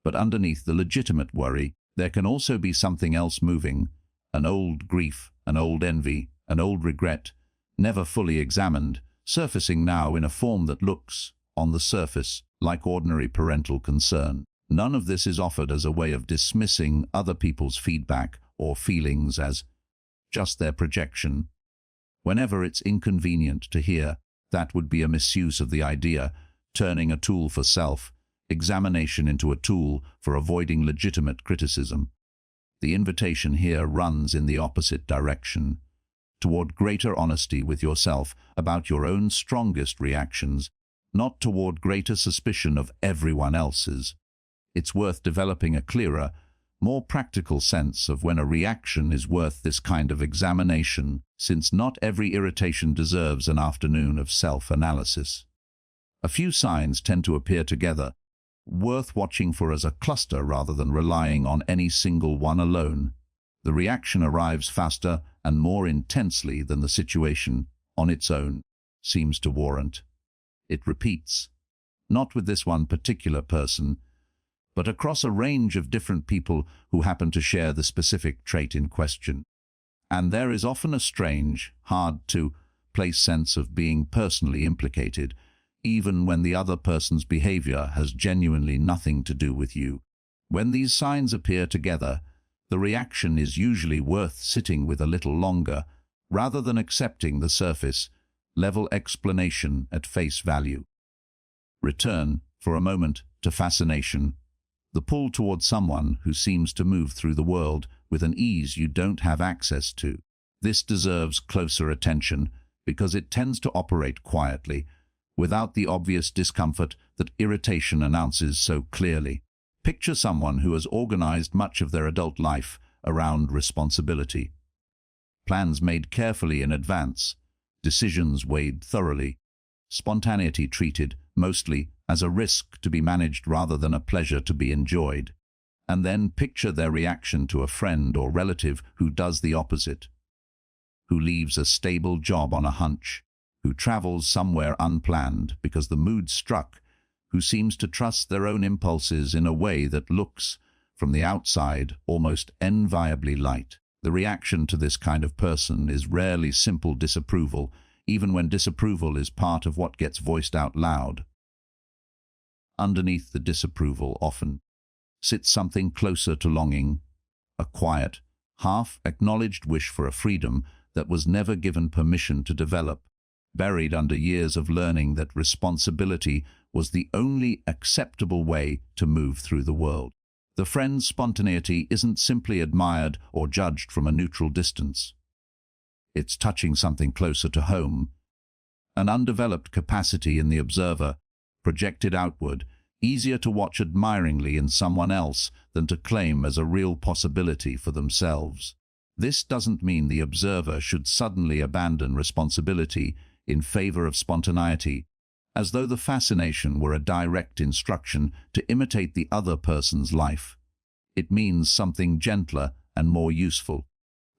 But underneath the legitimate worry, there can also be something else moving, an old grief, an old envy, an old regret, never fully examined, surfacing now in a form that looks, on the surface, like ordinary parental concern. None of this is offered as a way of dismissing other people's feedback or feelings as just their projection. Whenever it's inconvenient to hear, that would be a misuse of the idea, turning a tool for self examination into a tool for avoiding legitimate criticism. The invitation here runs in the opposite direction, toward greater honesty with yourself about your own strongest reactions, not toward greater suspicion of everyone else's. It's worth developing a clearer, more practical sense of when a reaction is worth this kind of examination, since not every irritation deserves an afternoon of self-analysis. A few signs tend to appear together, worth watching for as a cluster rather than relying on any single one alone. The reaction arrives faster and more intensely than the situation, on its own, seems to warrant. It repeats, not with this one particular person, but across a range of different people who happen to share the specific trait in question. And there is often a strange, hard-to-place sense of being personally implicated, even when the other person's behavior has genuinely nothing to do with you. When these signs appear together, the reaction is usually worth sitting with a little longer, rather than accepting the surface-level explanation at face value. Return, for a moment, to fascination, the pull toward someone who seems to move through the world with an ease you don't have access to. This deserves closer attention because it tends to operate quietly, without the obvious discomfort that irritation announces so clearly. Picture someone who has organized much of their adult life around responsibility. Plans made carefully in advance, decisions weighed thoroughly, spontaneity treated mostly as a risk to be managed rather than a pleasure to be enjoyed. And then picture their reaction to a friend or relative who does the opposite, who leaves a stable job on a hunch, who travels somewhere unplanned because the mood struck, who seems to trust their own impulses in a way that looks, from the outside, almost enviably light. The reaction to this kind of person is rarely simple disapproval, even when disapproval is part of what gets voiced out loud. Underneath the disapproval often sits something closer to longing, a quiet, half-acknowledged wish for a freedom that was never given permission to develop, buried under years of learning that responsibility was the only acceptable way to move through the world. The friend's spontaneity isn't simply admired or judged from a neutral distance. It's touching something closer to home, an undeveloped capacity in the observer, projected outward, easier to watch admiringly in someone else than to claim as a real possibility for themselves. This doesn't mean the observer should suddenly abandon responsibility in favor of spontaneity, as though the fascination were a direct instruction to imitate the other person's life. It means something gentler and more useful,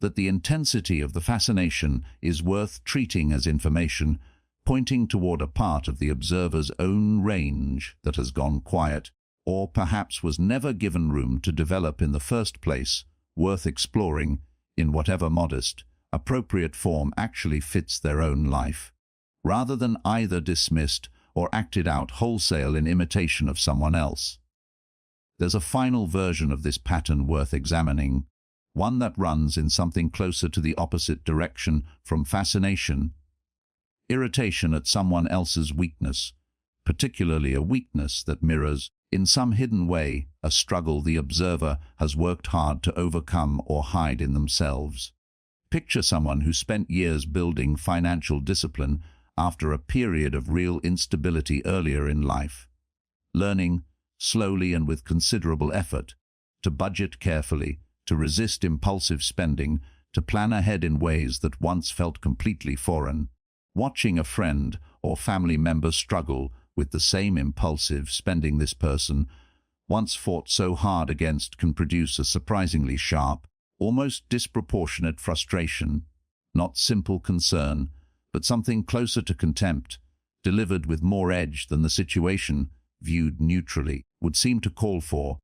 that the intensity of the fascination is worth treating as information, pointing toward a part of the observer's own range that has gone quiet, or perhaps was never given room to develop in the first place, worth exploring, in whatever modest, appropriate form actually fits their own life, rather than either dismissed or acted out wholesale in imitation of someone else. There's a final version of this pattern worth examining, one that runs in something closer to the opposite direction from fascination: irritation at someone else's weakness, particularly a weakness that mirrors, in some hidden way, a struggle the observer has worked hard to overcome or hide in themselves. Picture someone who spent years building financial discipline after a period of real instability earlier in life, learning, slowly and with considerable effort, to budget carefully, to resist impulsive spending, to plan ahead in ways that once felt completely foreign. Watching a friend or family member struggle with the same impulsive spending this person once fought so hard against can produce a surprisingly sharp, almost disproportionate frustration, not simple concern, but something closer to contempt, delivered with more edge than the situation, viewed neutrally, would seem to call for.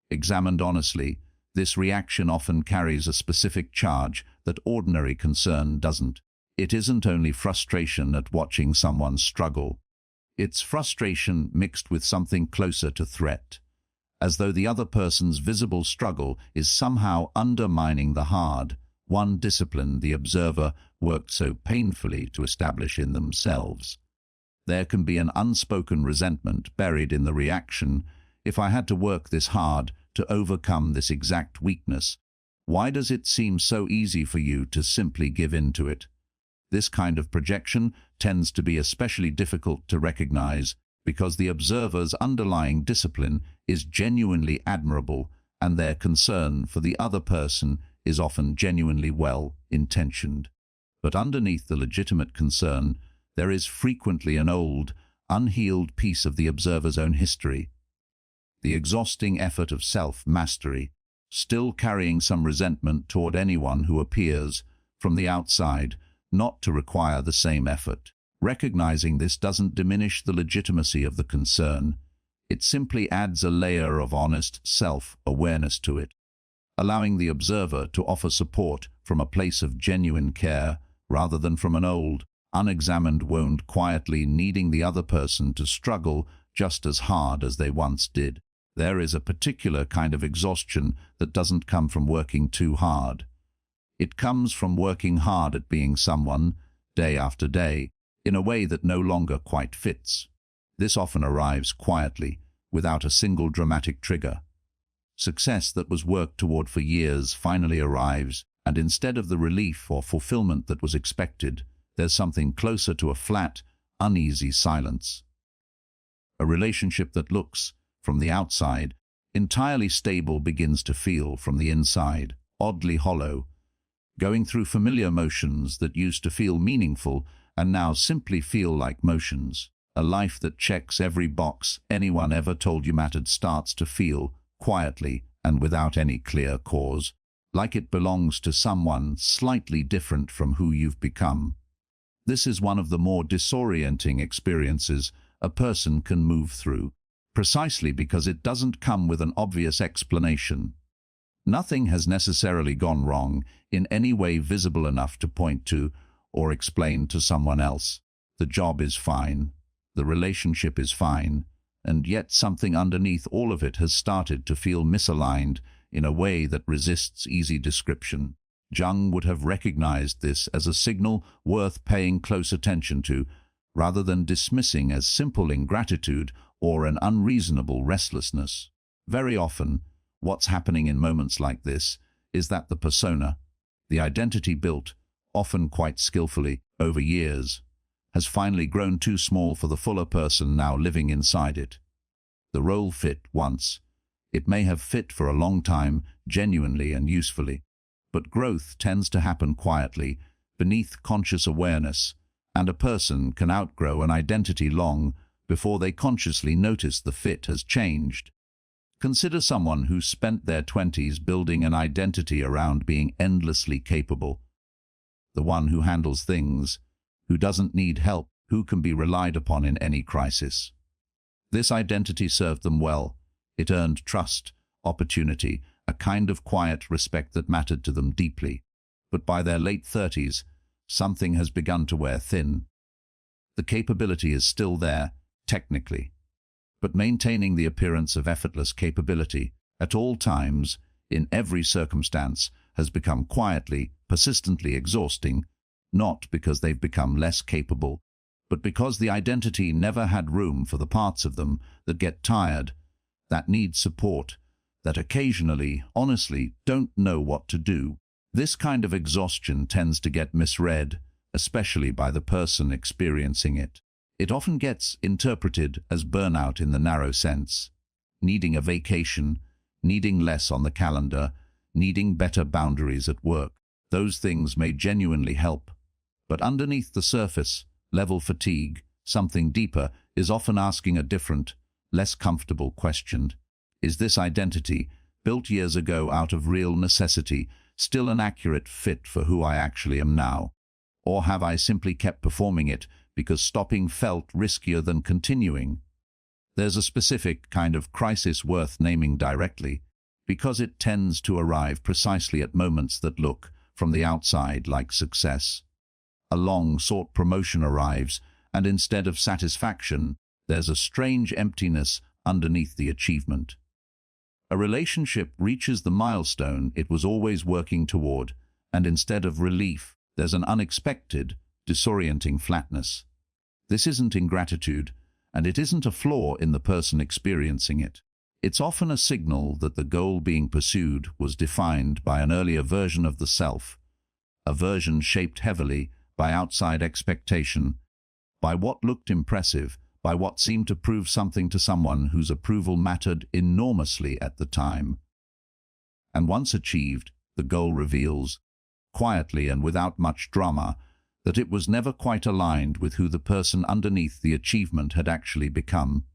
Examined honestly, this reaction often carries a specific charge that ordinary concern doesn't. It isn't only frustration at watching someone struggle. It's frustration mixed with something closer to threat, as though the other person's visible struggle is somehow undermining the hard-won discipline the observer worked so painfully to establish in themselves. There can be an unspoken resentment buried in the reaction, if I had to work this hard to overcome this exact weakness, why does it seem so easy for you to simply give in to it? This kind of projection tends to be especially difficult to recognize because the observer's underlying discipline is genuinely admirable and their concern for the other person is often genuinely well-intentioned. But underneath the legitimate concern, there is frequently an old, unhealed piece of the observer's own history. The exhausting effort of self-mastery, still carrying some resentment toward anyone who appears, from the outside, not to require the same effort. Recognizing this doesn't diminish the legitimacy of the concern. It simply adds a layer of honest self-awareness to it, allowing the observer to offer support from a place of genuine care rather than from an old, unexamined wound quietly needing the other person to struggle just as hard as they once did. There is a particular kind of exhaustion that doesn't come from working too hard. It comes from working hard at being someone, day after day, in a way that no longer quite fits. This often arrives quietly, without a single dramatic trigger. Success that was worked toward for years finally arrives, and instead of the relief or fulfillment that was expected, there's something closer to a flat, uneasy silence. A relationship that looks, from the outside, entirely stable begins to feel, from the inside, oddly hollow, going through familiar motions that used to feel meaningful and now simply feel like motions. A life that checks every box anyone ever told you mattered starts to feel, quietly and without any clear cause, like it belongs to someone slightly different from who you've become. This is one of the more disorienting experiences a person can move through, precisely because it doesn't come with an obvious explanation. Nothing has necessarily gone wrong in any way visible enough to point to or explain to someone else. The job is fine, the relationship is fine, and yet something underneath all of it has started to feel misaligned in a way that resists easy description. Jung would have recognized this as a signal worth paying close attention to, rather than dismissing as simple ingratitude or an unreasonable restlessness. Very often, what's happening in moments like this is that the persona, the identity built, often quite skillfully, over years, has finally grown too small for the fuller person now living inside it. The role fit once. It may have fit for a long time, genuinely and usefully. But growth tends to happen quietly, beneath conscious awareness, and a person can outgrow an identity long before they consciously notice the fit has changed. Consider someone who spent their 20s building an identity around being endlessly capable. The one who handles things, who doesn't need help, who can be relied upon in any crisis. This identity served them well. It earned trust, opportunity, a kind of quiet respect that mattered to them deeply. But by their late 30s, something has begun to wear thin. The capability is still there, technically, but maintaining the appearance of effortless capability at all times, in every circumstance, has become quietly, persistently exhausting, not because they've become less capable, but because the identity never had room for the parts of them that get tired, that need support, that occasionally, honestly, don't know what to do. This kind of exhaustion tends to get misread, especially by the person experiencing it. It often gets interpreted as burnout in the narrow sense, needing a vacation, needing less on the calendar, needing better boundaries at work. Those things may genuinely help, but underneath the surface, level fatigue, something deeper, is often asking a different, less comfortable question. Is this identity, built years ago out of real necessity, still an accurate fit for who I actually am now? Or have I simply kept performing it because stopping felt riskier than continuing? There's a specific kind of crisis worth naming directly, because it tends to arrive precisely at moments that look, from the outside, like success. A long-sought promotion arrives, and instead of satisfaction, there's a strange emptiness underneath the achievement. A relationship reaches the milestone it was always working toward, and instead of relief, there's an unexpected, disorienting flatness. This isn't ingratitude, and it isn't a flaw in the person experiencing it. It's often a signal that the goal being pursued was defined by an earlier version of the self, a version shaped heavily by outside expectation, by what looked impressive, by what seemed to prove something to someone whose approval mattered enormously at the time. And once achieved, the goal reveals, quietly and without much drama, that it was never quite aligned with who the person underneath the achievement had actually become.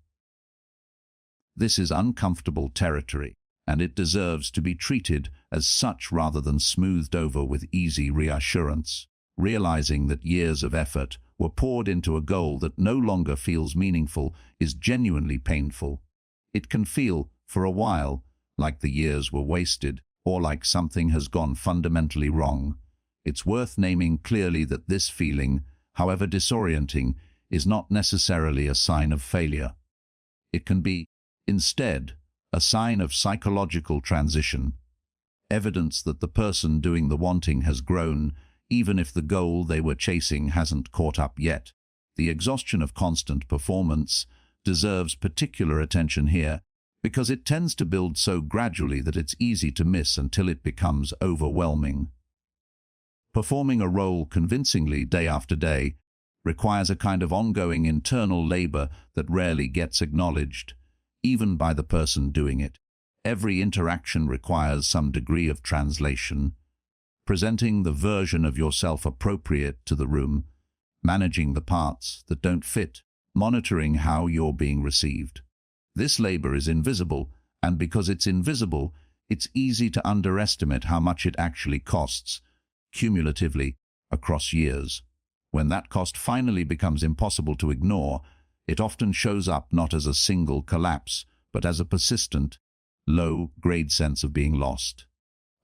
This is uncomfortable territory, and it deserves to be treated as such rather than smoothed over with easy reassurance. Realizing that years of effort were poured into a goal that no longer feels meaningful is genuinely painful. It can feel, for a while, like the years were wasted, or like something has gone fundamentally wrong. It's worth naming clearly that this feeling, however disorienting, is not necessarily a sign of failure. It can be, instead, a sign of psychological transition, evidence that the person doing the wanting has grown, even if the goal they were chasing hasn't caught up yet. The exhaustion of constant performance deserves particular attention here, because it tends to build so gradually that it's easy to miss until it becomes overwhelming. Performing a role convincingly day after day requires a kind of ongoing internal labor that rarely gets acknowledged, even by the person doing it. Every interaction requires some degree of translation, presenting the version of yourself appropriate to the room, managing the parts that don't fit, monitoring how you're being received. This labor is invisible, and because it's invisible, it's easy to underestimate how much it actually costs, cumulatively, across years. When that cost finally becomes impossible to ignore, it often shows up not as a single collapse, but as a persistent, low-grade sense of being lost.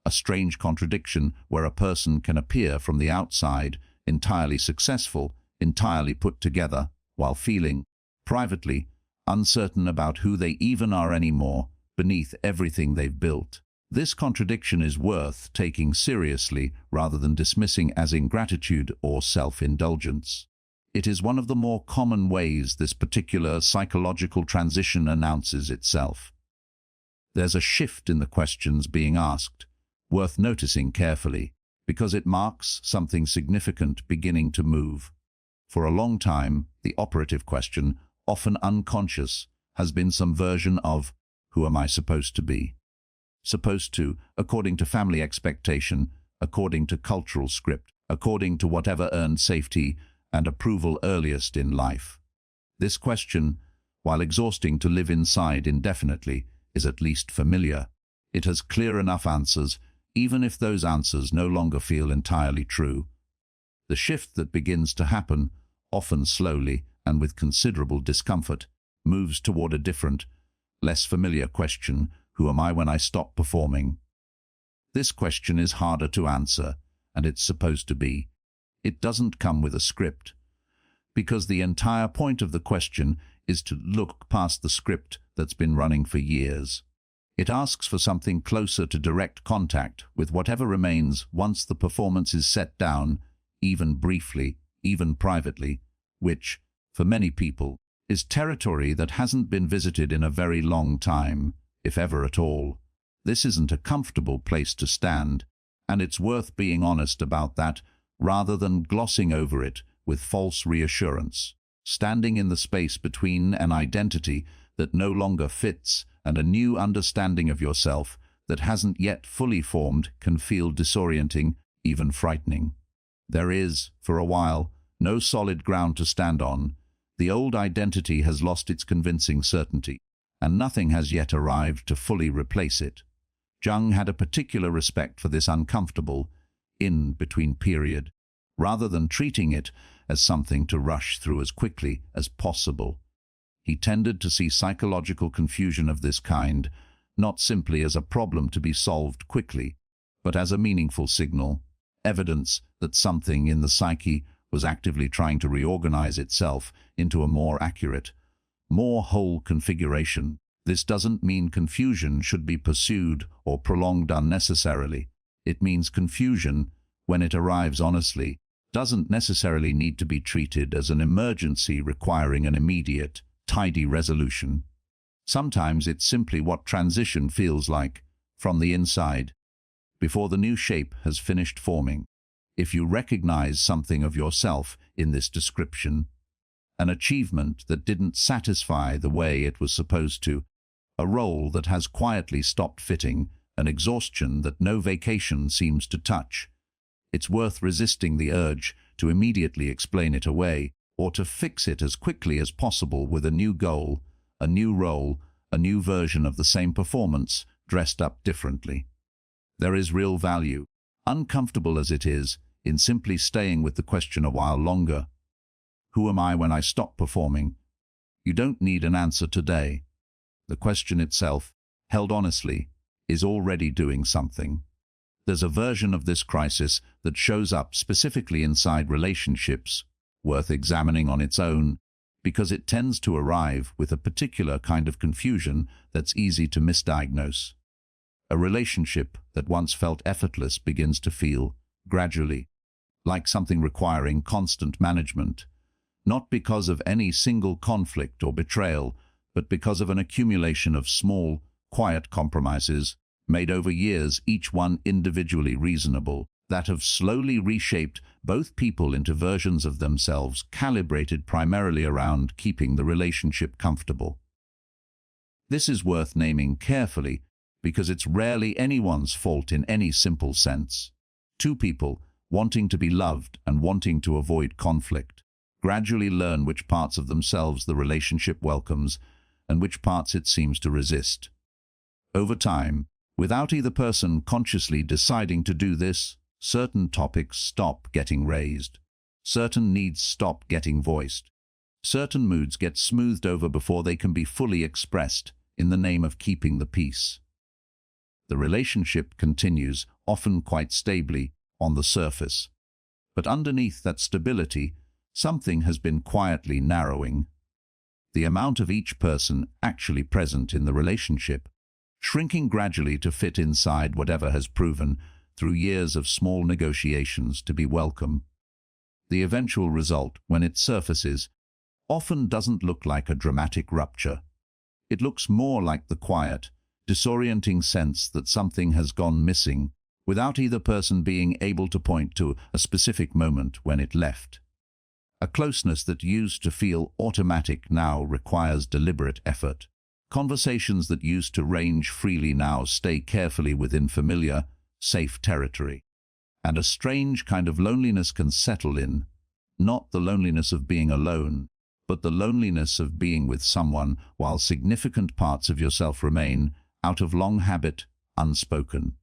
A strange contradiction where a person can appear from the outside entirely successful, entirely put together, while feeling, privately, uncertain about who they even are anymore, beneath everything they've built. This contradiction is worth taking seriously rather than dismissing as ingratitude or self-indulgence. It is one of the more common ways this particular psychological transition announces itself. There's a shift in the questions being asked, worth noticing carefully, because it marks something significant beginning to move. For a long time, the operative question, often unconscious, has been some version of, who am I supposed to be? Supposed to, according to family expectation, according to cultural script, according to whatever earned safety and approval earliest in life. This question, while exhausting to live inside indefinitely, is at least familiar. It has clear enough answers, even if those answers no longer feel entirely true. The shift that begins to happen, often slowly and with considerable discomfort, moves toward a different, less familiar question: who am I when I stop performing? This question is harder to answer, and it's supposed to be. It doesn't come with a script, because the entire point of the question is to look past the script that's been running for years. It asks for something closer to direct contact with whatever remains once the performance is set down, even briefly, even privately, which, for many people, is territory that hasn't been visited in a very long time, if ever at all. This isn't a comfortable place to stand, and it's worth being honest about that, rather than glossing over it with false reassurance. Standing in the space between an identity that no longer fits and a new understanding of yourself that hasn't yet fully formed can feel disorienting, even frightening. There is, for a while, no solid ground to stand on. The old identity has lost its convincing certainty, and nothing has yet arrived to fully replace it. Jung had a particular respect for this uncomfortable, in-between period, rather than treating it as something to rush through as quickly as possible. He tended to see psychological confusion of this kind not simply as a problem to be solved quickly, but as a meaningful signal, evidence that something in the psyche was actively trying to reorganize itself into a more accurate, more whole configuration. This doesn't mean confusion should be pursued or prolonged unnecessarily. It means confusion, when it arrives honestly, doesn't necessarily need to be treated as an emergency requiring an immediate, tidy resolution. Sometimes it's simply what transition feels like, from the inside, before the new shape has finished forming. If you recognize something of yourself in this description, an achievement that didn't satisfy the way it was supposed to, a role that has quietly stopped fitting, an exhaustion that no vacation seems to touch, it's worth resisting the urge to immediately explain it away or to fix it as quickly as possible with a new goal, a new role, a new version of the same performance, dressed up differently. There is real value, uncomfortable as it is, in simply staying with the question a while longer. Who am I when I stop performing? You don't need an answer today. The question itself, held honestly, is already doing something. There's a version of this crisis that shows up specifically inside relationships, worth examining on its own, because it tends to arrive with a particular kind of confusion that's easy to misdiagnose. A relationship that once felt effortless begins to feel, gradually, like something requiring constant management, not because of any single conflict or betrayal, but because of an accumulation of small, quiet compromises made over years, each one individually reasonable, that have slowly reshaped both people into versions of themselves calibrated primarily around keeping the relationship comfortable. This is worth naming carefully because it's rarely anyone's fault in any simple sense. Two people, wanting to be loved and wanting to avoid conflict, gradually learn which parts of themselves the relationship welcomes and which parts it seems to resist. Over time, without either person consciously deciding to do this, certain topics stop getting raised. Certain needs stop getting voiced. Certain moods get smoothed over before they can be fully expressed in the name of keeping the peace. The relationship continues, often quite stably, on the surface. But underneath that stability, something has been quietly narrowing. The amount of each person actually present in the relationship, shrinking gradually to fit inside whatever has proven, through years of small negotiations, to be welcome. The eventual result, when it surfaces, often doesn't look like a dramatic rupture. It looks more like the quiet, disorienting sense that something has gone missing, without either person being able to point to a specific moment when it left. A closeness that used to feel automatic now requires deliberate effort. Conversations that used to range freely now stay carefully within familiar, safe territory. And a strange kind of loneliness can settle in, not the loneliness of being alone, but the loneliness of being with someone while significant parts of yourself remain, out of long habit, unspoken.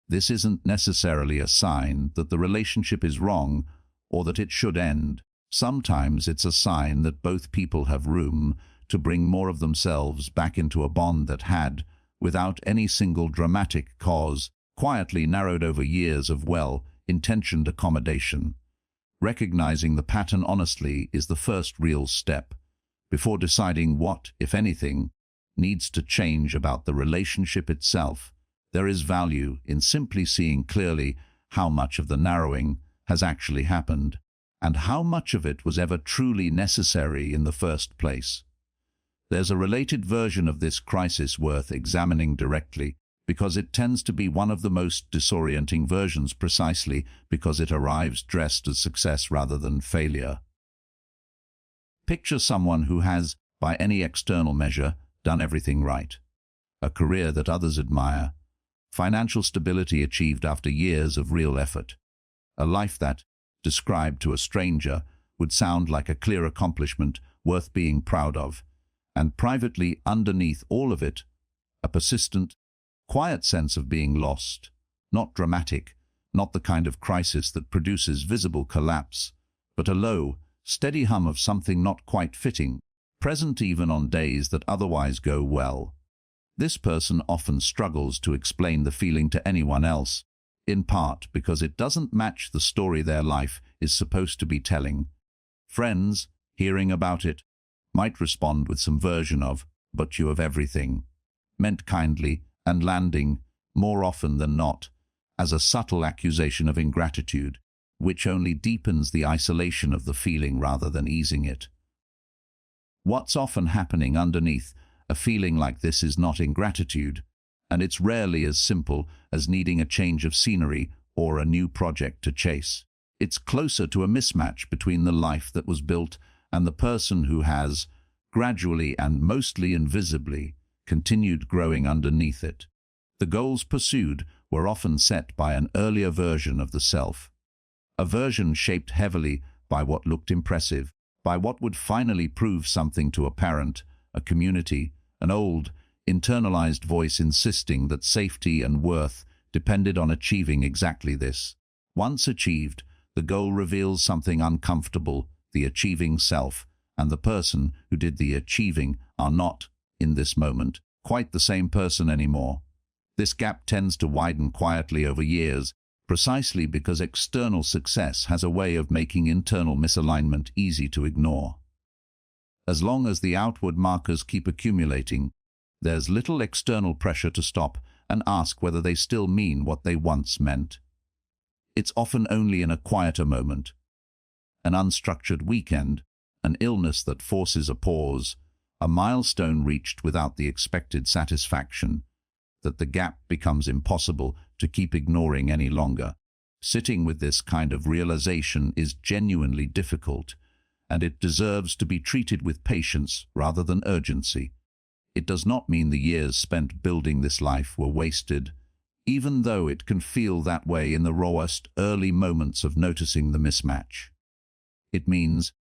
This isn't necessarily a sign that the relationship is wrong or that it should end. Sometimes it's a sign that both people have room to bring more of themselves back into a bond that had, without any single dramatic cause, quietly narrowed over years of well-intentioned accommodation. Recognizing the pattern honestly is the first real step, before deciding what, if anything, needs to change about the relationship itself. There is value in simply seeing clearly how much of the narrowing has actually happened, and how much of it was ever truly necessary in the first place. There's a related version of this crisis worth examining directly, because it tends to be one of the most disorienting versions precisely because it arrives dressed as success rather than failure. Picture someone who has, by any external measure, done everything right. A career that others admire. Financial stability achieved after years of real effort. A life that, described to a stranger, would sound like a clear accomplishment worth being proud of. And privately, underneath all of it, a persistent, quiet sense of being lost. Not dramatic, not the kind of crisis that produces visible collapse, but a low, steady hum of something not quite fitting, present even on days that otherwise go well. This person often struggles to explain the feeling to anyone else, in part because it doesn't match the story their life is supposed to be telling. Friends, hearing about it, might respond with some version of, "But you have everything," meant kindly, and landing, more often than not, as a subtle accusation of ingratitude, which only deepens the isolation of the feeling rather than easing it. What's often happening underneath A feeling like this is not ingratitude, and it's rarely as simple as needing a change of scenery or a new project to chase. It's closer to a mismatch between the life that was built and the person who has, gradually and mostly invisibly, continued growing underneath it. The goals pursued were often set by an earlier version of the self, a version shaped heavily by what looked impressive, by what would finally prove something to a parent, a community, an old, internalized voice insisting that safety and worth depended on achieving exactly this. Once achieved, the goal reveals something uncomfortable. The achieving self and the person who did the achieving are not, in this moment, quite the same person anymore. This gap tends to widen quietly over years, precisely because external success has a way of making internal misalignment easy to ignore. As long as the outward markers keep accumulating, there's little external pressure to stop and ask whether they still mean what they once meant. It's often only in a quieter moment, an unstructured weekend, an illness that forces a pause, a milestone reached without the expected satisfaction, that the gap becomes impossible to keep ignoring any longer. Sitting with this kind of realization is genuinely difficult, and it deserves to be treated with patience rather than urgency. It does not mean the years spent building this life were wasted, even though it can feel that way in the rawest early moments of noticing the mismatch. It means,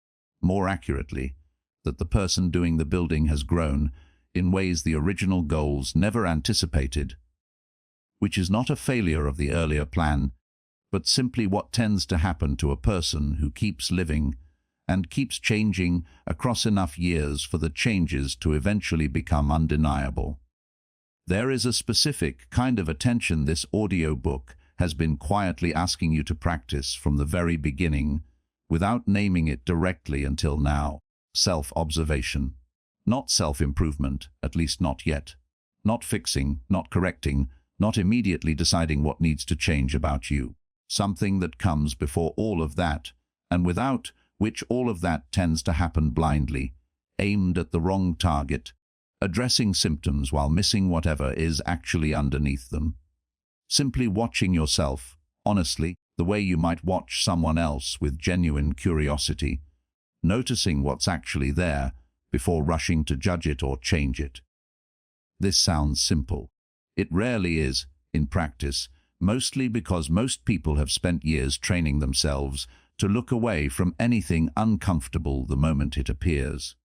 more accurately, that the person doing the building has grown in ways the original goals never anticipated, which is not a failure of the earlier plan, but simply what tends to happen to a person who keeps living and keeps changing across enough years for the changes to eventually become undeniable. There is a specific kind of attention this audiobook has been quietly asking you to practice from the very beginning, without naming it directly until now. Self-observation. Not self-improvement, at least not yet. Not fixing, not correcting, not immediately deciding what needs to change about you. Something that comes before all of that, and without which all of that tends to happen blindly, aimed at the wrong target, addressing symptoms while missing whatever is actually underneath them. Simply watching yourself, honestly, the way you might watch someone else with genuine curiosity, noticing what's actually there before rushing to judge it or change it. This sounds simple. It rarely is, in practice, mostly because most people have spent years training themselves to look away from anything uncomfortable the moment it appears.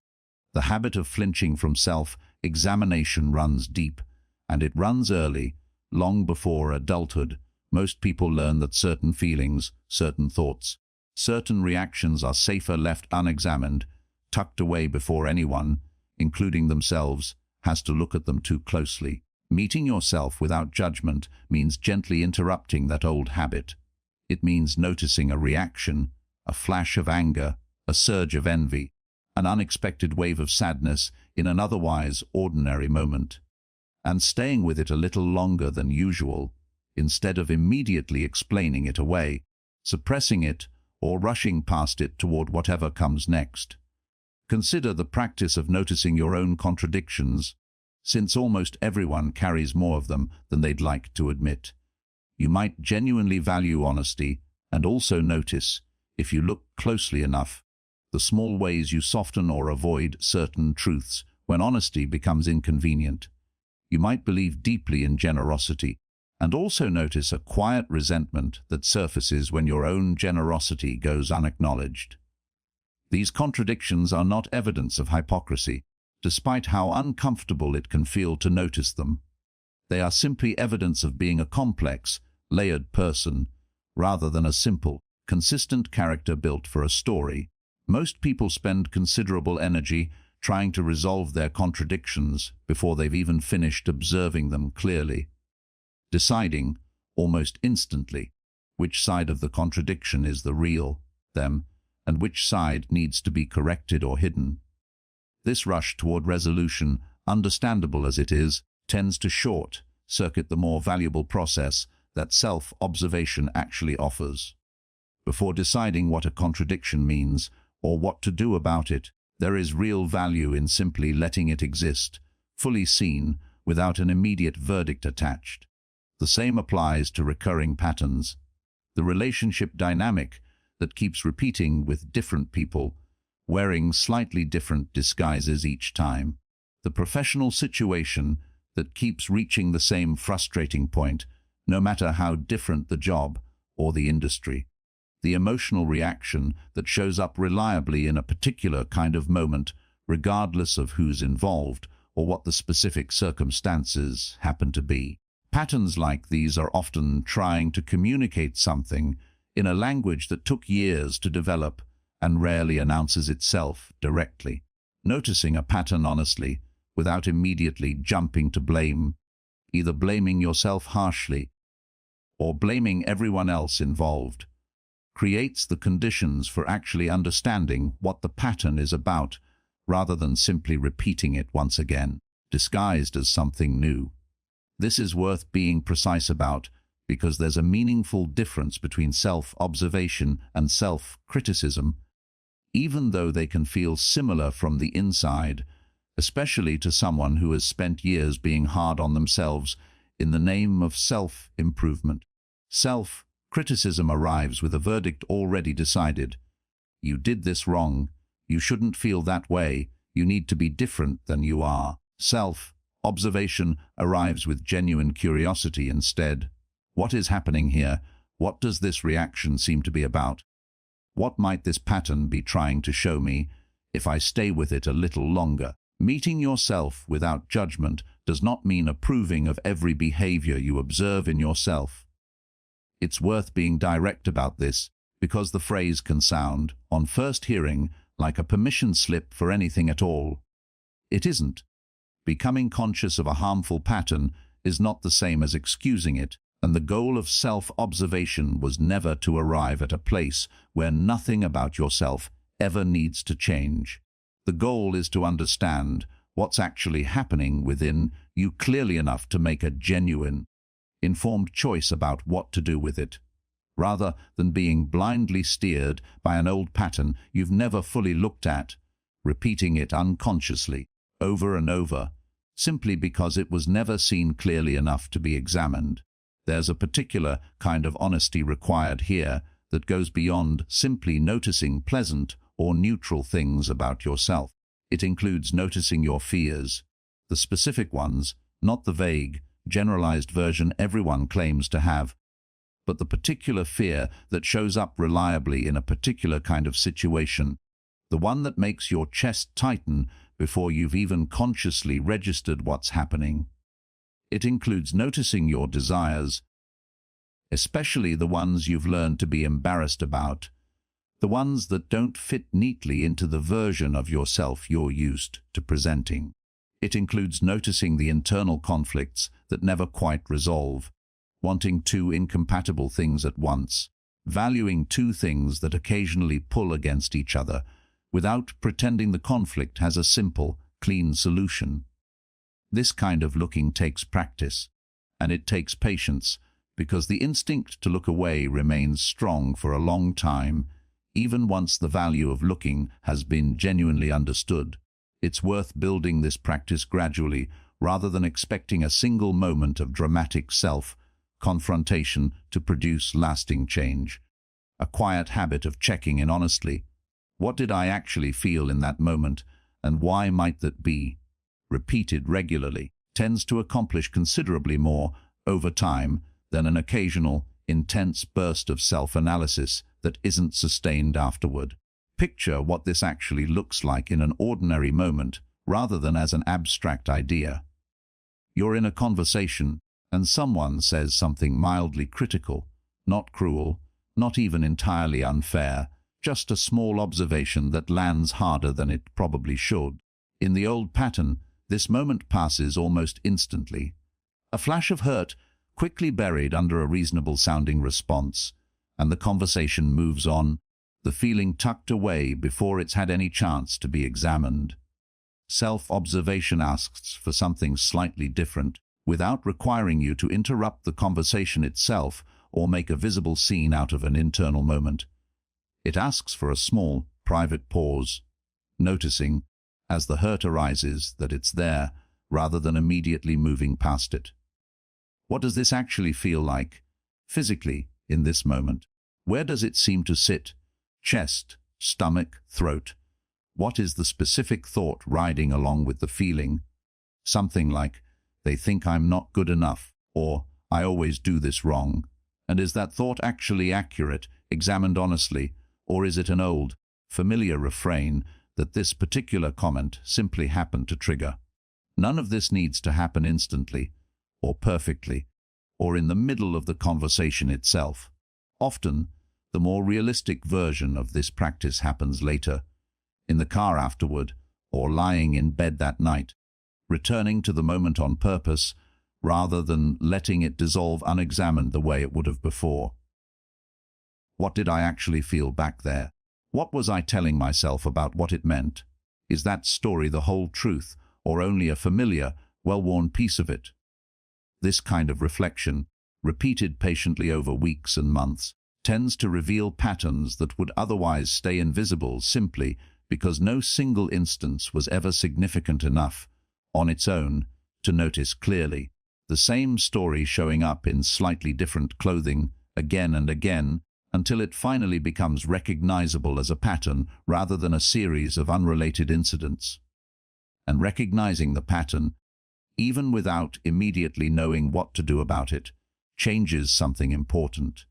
The habit of flinching from self-examination runs deep, and it runs early, long before adulthood. Most people learn that certain feelings, certain thoughts, certain reactions are safer left unexamined, tucked away before anyone, including themselves, has to look at them too closely. Meeting yourself without judgment means gently interrupting that old habit. It means noticing a reaction, a flash of anger, a surge of envy, an unexpected wave of sadness in an otherwise ordinary moment, and staying with it a little longer than usual, instead of immediately explaining it away, suppressing it, or rushing past it toward whatever comes next. Consider the practice of noticing your own contradictions, since almost everyone carries more of them than they'd like to admit. You might genuinely value honesty and also notice, if you look closely enough, the small ways you soften or avoid certain truths when honesty becomes inconvenient. You might believe deeply in generosity and also notice a quiet resentment that surfaces when your own generosity goes unacknowledged. These contradictions are not evidence of hypocrisy, despite how uncomfortable it can feel to notice them. They are simply evidence of being a complex, layered person, rather than a simple, consistent character built for a story. Most people spend considerable energy trying to resolve their contradictions before they've even finished observing them clearly, deciding, almost instantly, which side of the contradiction is the real, them, and which side needs to be corrected or hidden. This rush toward resolution, understandable as it is, tends to short-circuit the more valuable process that self-observation actually offers. Before deciding what a contradiction means or what to do about it, there is real value in simply letting it exist, fully seen, without an immediate verdict attached. The same applies to recurring patterns. The relationship dynamic that keeps repeating with different people, wearing slightly different disguises each time. The professional situation that keeps reaching the same frustrating point, no matter how different the job or the industry. The emotional reaction that shows up reliably in a particular kind of moment, regardless of who's involved or what the specific circumstances happen to be. Patterns like these are often trying to communicate something in a language that took years to develop and rarely announces itself directly. Noticing a pattern honestly, without immediately jumping to blame, either blaming yourself harshly or blaming everyone else involved, creates the conditions for actually understanding what the pattern is about, rather than simply repeating it once again, disguised as something new. This is worth being precise about, because there's a meaningful difference between self-observation and self-criticism, even though they can feel similar from the inside, especially to someone who has spent years being hard on themselves in the name of self-improvement. Self-criticism arrives with a verdict already decided. You did this wrong. You shouldn't feel that way. You need to be different than you are. Self-observation arrives with genuine curiosity instead. What is happening here? What does this reaction seem to be about? What might this pattern be trying to show me if I stay with it a little longer? Meeting yourself without judgment does not mean approving of every behavior you observe in yourself. It's worth being direct about this, because the phrase can sound, on first hearing, like a permission slip for anything at all. It isn't. Becoming conscious of a harmful pattern is not the same as excusing it, and the goal of self-observation was never to arrive at a place where nothing about yourself ever needs to change. The goal is to understand what's actually happening within you clearly enough to make a genuine, informed choice about what to do with it, rather than being blindly steered by an old pattern you've never fully looked at, repeating it unconsciously over and over, simply because it was never seen clearly enough to be examined. There's a particular kind of honesty required here that goes beyond simply noticing pleasant or neutral things about yourself. It includes noticing your fears, the specific ones, not the vague, generalized version everyone claims to have, but the particular fear that shows up reliably in a particular kind of situation, the one that makes your chest tighten before you've even consciously registered what's happening. It includes noticing your desires, especially the ones you've learned to be embarrassed about, the ones that don't fit neatly into the version of yourself you're used to presenting. It includes noticing the internal conflicts that never quite resolve, wanting two incompatible things at once, valuing two things that occasionally pull against each other, without pretending the conflict has a simple, clean solution. This kind of looking takes practice, and it takes patience, because the instinct to look away remains strong for a long time, even once the value of looking has been genuinely understood. It's worth building this practice gradually, rather than expecting a single moment of dramatic self-confrontation to produce lasting change. A quiet habit of checking in honestly. What did I actually feel in that moment, and why might that be? Repeated regularly, tends to accomplish considerably more over time than an occasional, intense burst of self-analysis that isn't sustained afterward. Picture what this actually looks like in an ordinary moment, rather than as an abstract idea. You're in a conversation, and someone says something mildly critical, not cruel, not even entirely unfair, just a small observation that lands harder than it probably should. In the old pattern, this moment passes almost instantly. A flash of hurt, quickly buried under a reasonable-sounding response, and the conversation moves on, the feeling tucked away before it's had any chance to be examined. Self-observation asks for something slightly different, without requiring you to interrupt the conversation itself or make a visible scene out of an internal moment. It asks for a small, private pause, noticing, as the hurt arises, that it's there, rather than immediately moving past it. What does this actually feel like, physically, in this moment? Where does it seem to sit? Chest, stomach, throat? What is the specific thought riding along with the feeling? Something like, they think I'm not good enough, or I always do this wrong. And is that thought actually accurate, examined honestly, or is it an old, familiar refrain that this particular comment simply happened to trigger? None of this needs to happen instantly, or perfectly, or in the middle of the conversation itself. Often, the more realistic version of this practice happens later, in the car afterward, or lying in bed that night, returning to the moment on purpose, rather than letting it dissolve unexamined the way it would have before. What did I actually feel back there? What was I telling myself about what it meant? Is that story the whole truth, or only a familiar, well-worn piece of it? This kind of reflection, repeated patiently over weeks and months, tends to reveal patterns that would otherwise stay invisible simply because no single instance was ever significant enough, on its own, to notice clearly. The same story showing up in slightly different clothing, again and again, until it finally becomes recognizable as a pattern rather than a series of unrelated incidents. And recognizing the pattern, even without immediately knowing what to do about it, changes something important.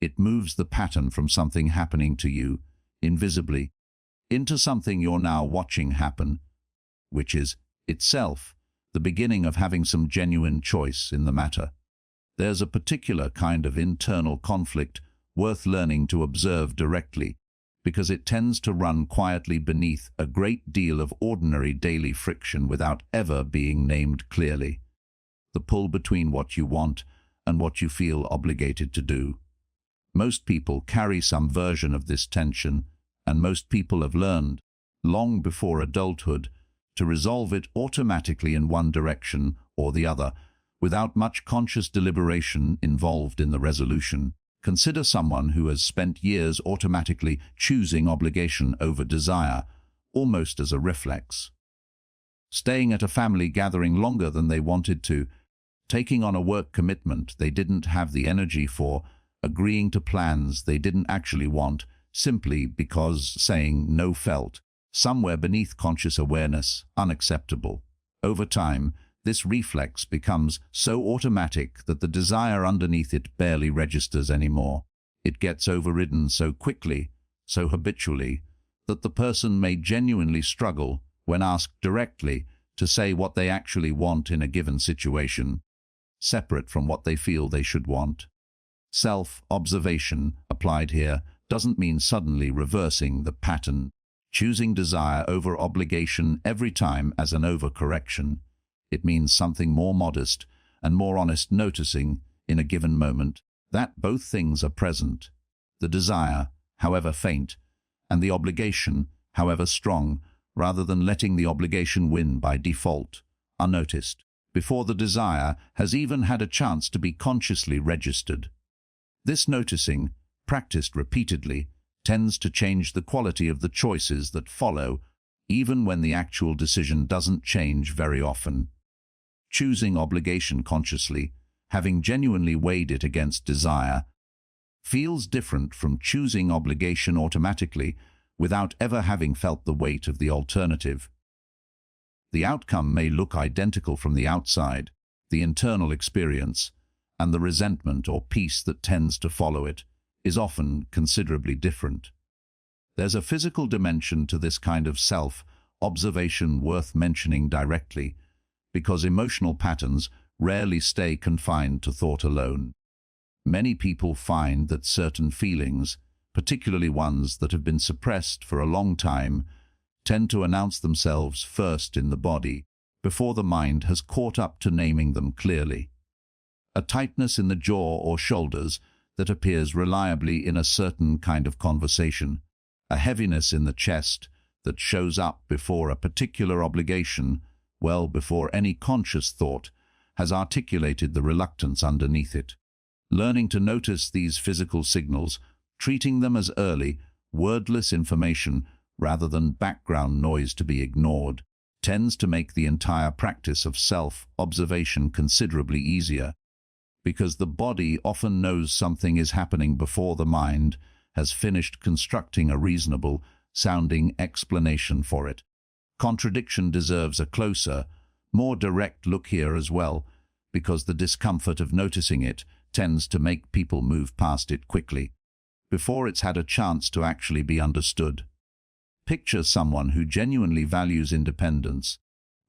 It moves the pattern from something happening to you, invisibly, into something you're now watching happen, which is, itself, the beginning of having some genuine choice in the matter. There's a particular kind of internal conflict worth learning to observe directly, because it tends to run quietly beneath a great deal of ordinary daily friction without ever being named clearly. The pull between what you want and what you feel obligated to do. Most people carry some version of this tension, and most people have learned, long before adulthood, to resolve it automatically in one direction or the other, without much conscious deliberation involved in the resolution. Consider someone who has spent years automatically choosing obligation over desire, almost as a reflex. Staying at a family gathering longer than they wanted to, taking on a work commitment they didn't have the energy for, agreeing to plans they didn't actually want, simply because saying no felt, somewhere beneath conscious awareness, unacceptable. Over time, this reflex becomes so automatic that the desire underneath it barely registers anymore. It gets overridden so quickly, so habitually, that the person may genuinely struggle, when asked directly, to say what they actually want in a given situation, separate from what they feel they should want. Self-observation, applied here, doesn't mean suddenly reversing the pattern, choosing desire over obligation every time as an overcorrection. It means something more modest and more honest, noticing, in a given moment, that both things are present. The desire, however faint, and the obligation, however strong, rather than letting the obligation win by default, unnoticed, before the desire has even had a chance to be consciously registered. This noticing, practiced repeatedly, tends to change the quality of the choices that follow, even when the actual decision doesn't change very often. Choosing obligation consciously, having genuinely weighed it against desire, feels different from choosing obligation automatically without ever having felt the weight of the alternative. The outcome may look identical from the outside, the internal experience, and the resentment or peace that tends to follow it, is often considerably different. There's a physical dimension to this kind of self-observation worth mentioning directly, because emotional patterns rarely stay confined to thought alone. Many people find that certain feelings, particularly ones that have been suppressed for a long time, tend to announce themselves first in the body, before the mind has caught up to naming them clearly. A tightness in the jaw or shoulders that appears reliably in a certain kind of conversation, a heaviness in the chest that shows up before a particular obligation, well before any conscious thought has articulated the reluctance underneath it. Learning to notice these physical signals, treating them as early, wordless information rather than background noise to be ignored, tends to make the entire practice of self-observation considerably easier, because the body often knows something is happening before the mind has finished constructing a reasonable-sounding explanation for it. Contradiction deserves a closer, more direct look here as well, because the discomfort of noticing it tends to make people move past it quickly, before it's had a chance to actually be understood. Picture someone who genuinely values independence,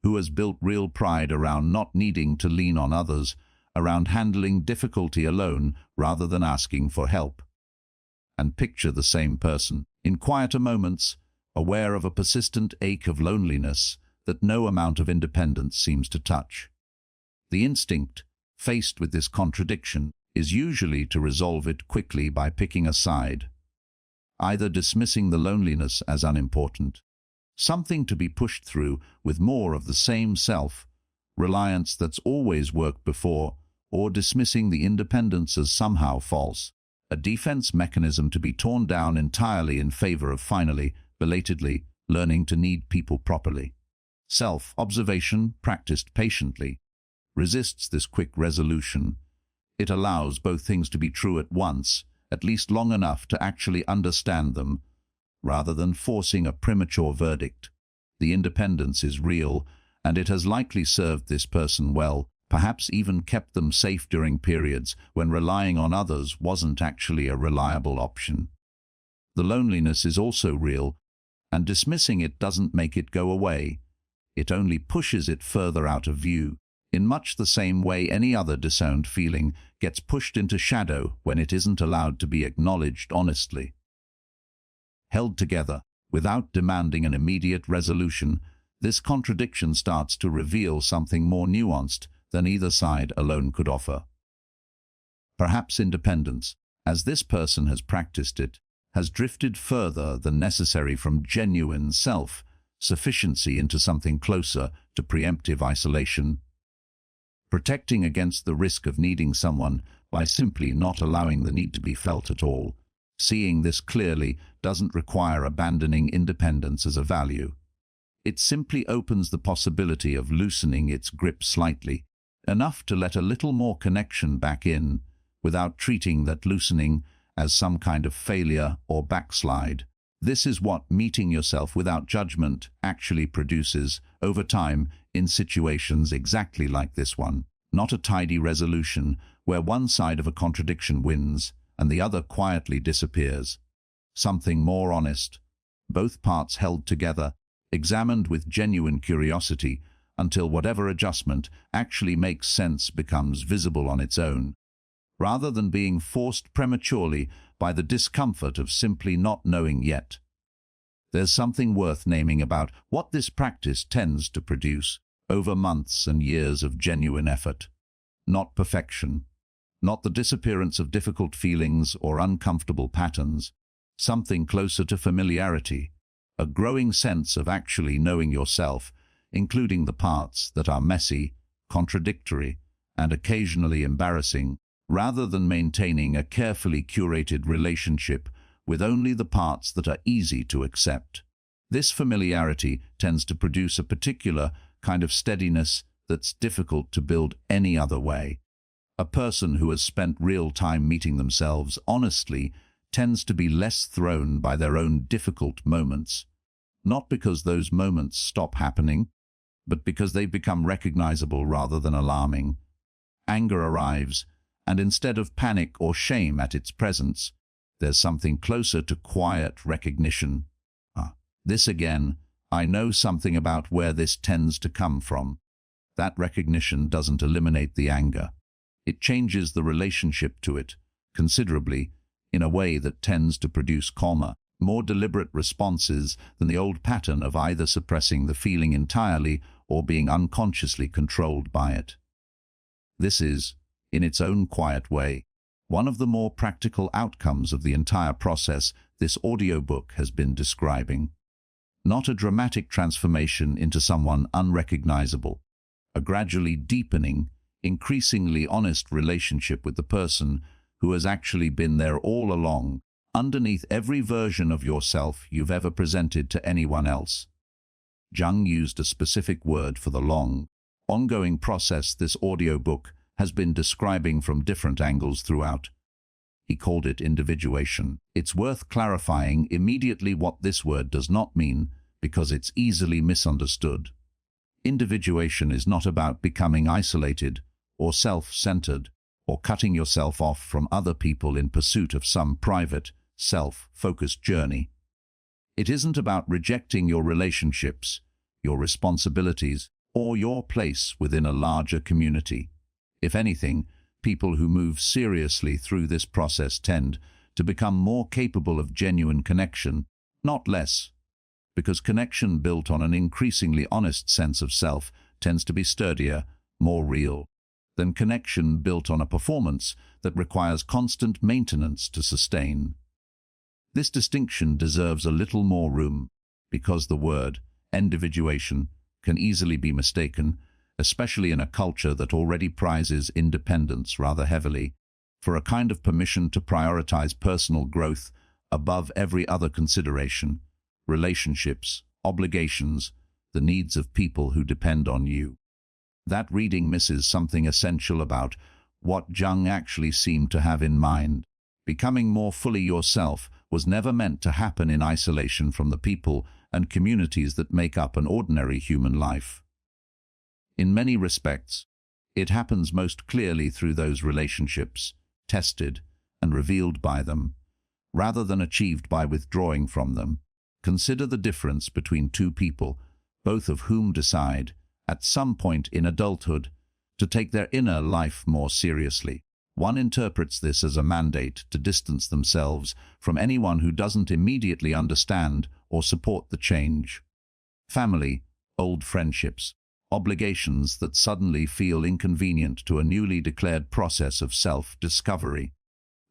who has built real pride around not needing to lean on others, around handling difficulty alone rather than asking for help. And picture the same person, in quieter moments, aware of a persistent ache of loneliness that no amount of independence seems to touch. The instinct, faced with this contradiction, is usually to resolve it quickly by picking a side, either dismissing the loneliness as unimportant, something to be pushed through with more of the same self-reliance that's always worked before, or dismissing the independence as somehow false, a defense mechanism to be torn down entirely in favor of finally, belatedly, learning to need people properly. Self-observation, practiced patiently, resists this quick resolution. It allows both things to be true at once, at least long enough to actually understand them, rather than forcing a premature verdict. The independence is real, and it has likely served this person well, perhaps even kept them safe during periods when relying on others wasn't actually a reliable option. The loneliness is also real, and dismissing it doesn't make it go away. It only pushes it further out of view, in much the same way any other disowned feeling gets pushed into shadow when it isn't allowed to be acknowledged honestly. Held together, without demanding an immediate resolution, this contradiction starts to reveal something more nuanced than either side alone could offer. Perhaps independence, as this person has practiced it, has drifted further than necessary from genuine self-sufficiency into something closer to preemptive isolation, protecting against the risk of needing someone by simply not allowing the need to be felt at all. Seeing this clearly doesn't require abandoning independence as a value. It simply opens the possibility of loosening its grip slightly, enough to let a little more connection back in, without treating that loosening as some kind of failure or backslide. This is what meeting yourself without judgment actually produces over time in situations exactly like this one. Not a tidy resolution where one side of a contradiction wins and the other quietly disappears. Something more honest, both parts held together, examined with genuine curiosity until whatever adjustment actually makes sense becomes visible on its own, rather than being forced prematurely by the discomfort of simply not knowing yet. There's something worth naming about what this practice tends to produce over months and years of genuine effort. Not perfection, not the disappearance of difficult feelings or uncomfortable patterns, something closer to familiarity, a growing sense of actually knowing yourself, including the parts that are messy, contradictory, and occasionally embarrassing, rather than maintaining a carefully curated relationship with only the parts that are easy to accept. This familiarity tends to produce a particular kind of steadiness that's difficult to build any other way. A person who has spent real time meeting themselves honestly tends to be less thrown by their own difficult moments, not because those moments stop happening, but because they become recognizable rather than alarming. Anger arrives, and instead of panic or shame at its presence, there's something closer to quiet recognition. This again, I know something about where this tends to come from. That recognition doesn't eliminate the anger. It changes the relationship to it considerably in a way that tends to produce calmer, more deliberate responses than the old pattern of either suppressing the feeling entirely or being unconsciously controlled by it. This is, in its own quiet way, one of the more practical outcomes of the entire process this audiobook has been describing. Not a dramatic transformation into someone unrecognizable, a gradually deepening, increasingly honest relationship with the person who has actually been there all along, underneath every version of yourself you've ever presented to anyone else. Jung used a specific word for the long, ongoing process this audiobook has been describing from different angles throughout. He called it individuation. It's worth clarifying immediately what this word does not mean, because it's easily misunderstood. Individuation is not about becoming isolated or self-centered or cutting yourself off from other people in pursuit of some private, self-focused journey. It isn't about rejecting your relationships, your responsibilities, or your place within a larger community. If anything, people who move seriously through this process tend to become more capable of genuine connection, not less, because connection built on an increasingly honest sense of self tends to be sturdier, more real, than connection built on a performance that requires constant maintenance to sustain. This distinction deserves a little more room, because the word, individuation, can easily be mistaken, especially in a culture that already prizes independence rather heavily, for a kind of permission to prioritize personal growth above every other consideration, relationships, obligations, the needs of people who depend on you. That reading misses something essential about what Jung actually seemed to have in mind. Becoming more fully yourself was never meant to happen in isolation from the people and communities that make up an ordinary human life. In many respects, it happens most clearly through those relationships, tested and revealed by them, rather than achieved by withdrawing from them. Consider the difference between two people, both of whom decide, at some point in adulthood, to take their inner life more seriously. One interprets this as a mandate to distance themselves from anyone who doesn't immediately understand or support the change. Family, old friendships, obligations that suddenly feel inconvenient to a newly declared process of self-discovery.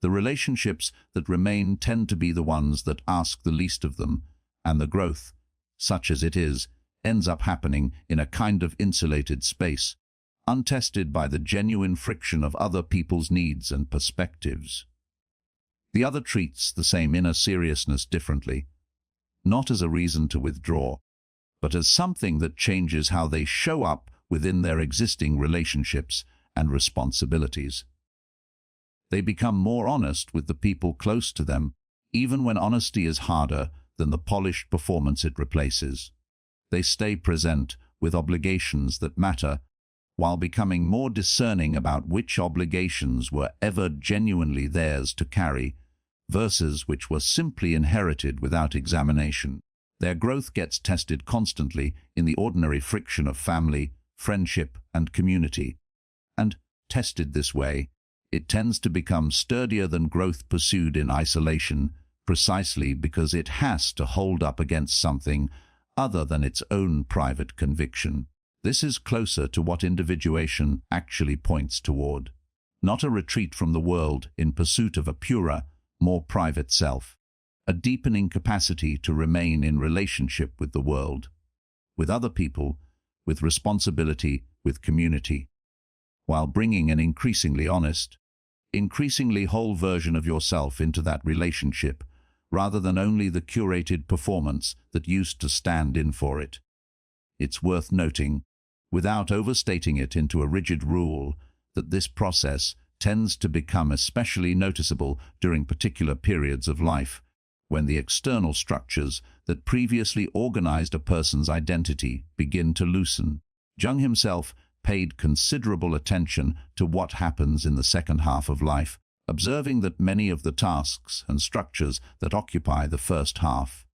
The relationships that remain tend to be the ones that ask the least of them, and the growth, such as it is, ends up happening in a kind of insulated space, untested by the genuine friction of other people's needs and perspectives. The other treats the same inner seriousness differently, not as a reason to withdraw, but as something that changes how they show up within their existing relationships and responsibilities. They become more honest with the people close to them, even when honesty is harder than the polished performance it replaces. They stay present with obligations that matter, while becoming more discerning about which obligations were ever genuinely theirs to carry, versus which were simply inherited without examination. Their growth gets tested constantly in the ordinary friction of family, friendship, and community. And, tested this way, it tends to become sturdier than growth pursued in isolation, precisely because it has to hold up against something other than its own private conviction. This is closer to what individuation actually points toward, not a retreat from the world in pursuit of a purer, more private self, a deepening capacity to remain in relationship with the world, with other people, with responsibility, with community, while bringing an increasingly honest, increasingly whole version of yourself into that relationship, rather than only the curated performance that used to stand in for it. It's worth noting, without overstating it into a rigid rule, that this process tends to become especially noticeable during particular periods of life, when the external structures that previously organized a person's identity begin to loosen. Jung himself paid considerable attention to what happens in the second half of life, observing that many of the tasks and structures that occupy the first half,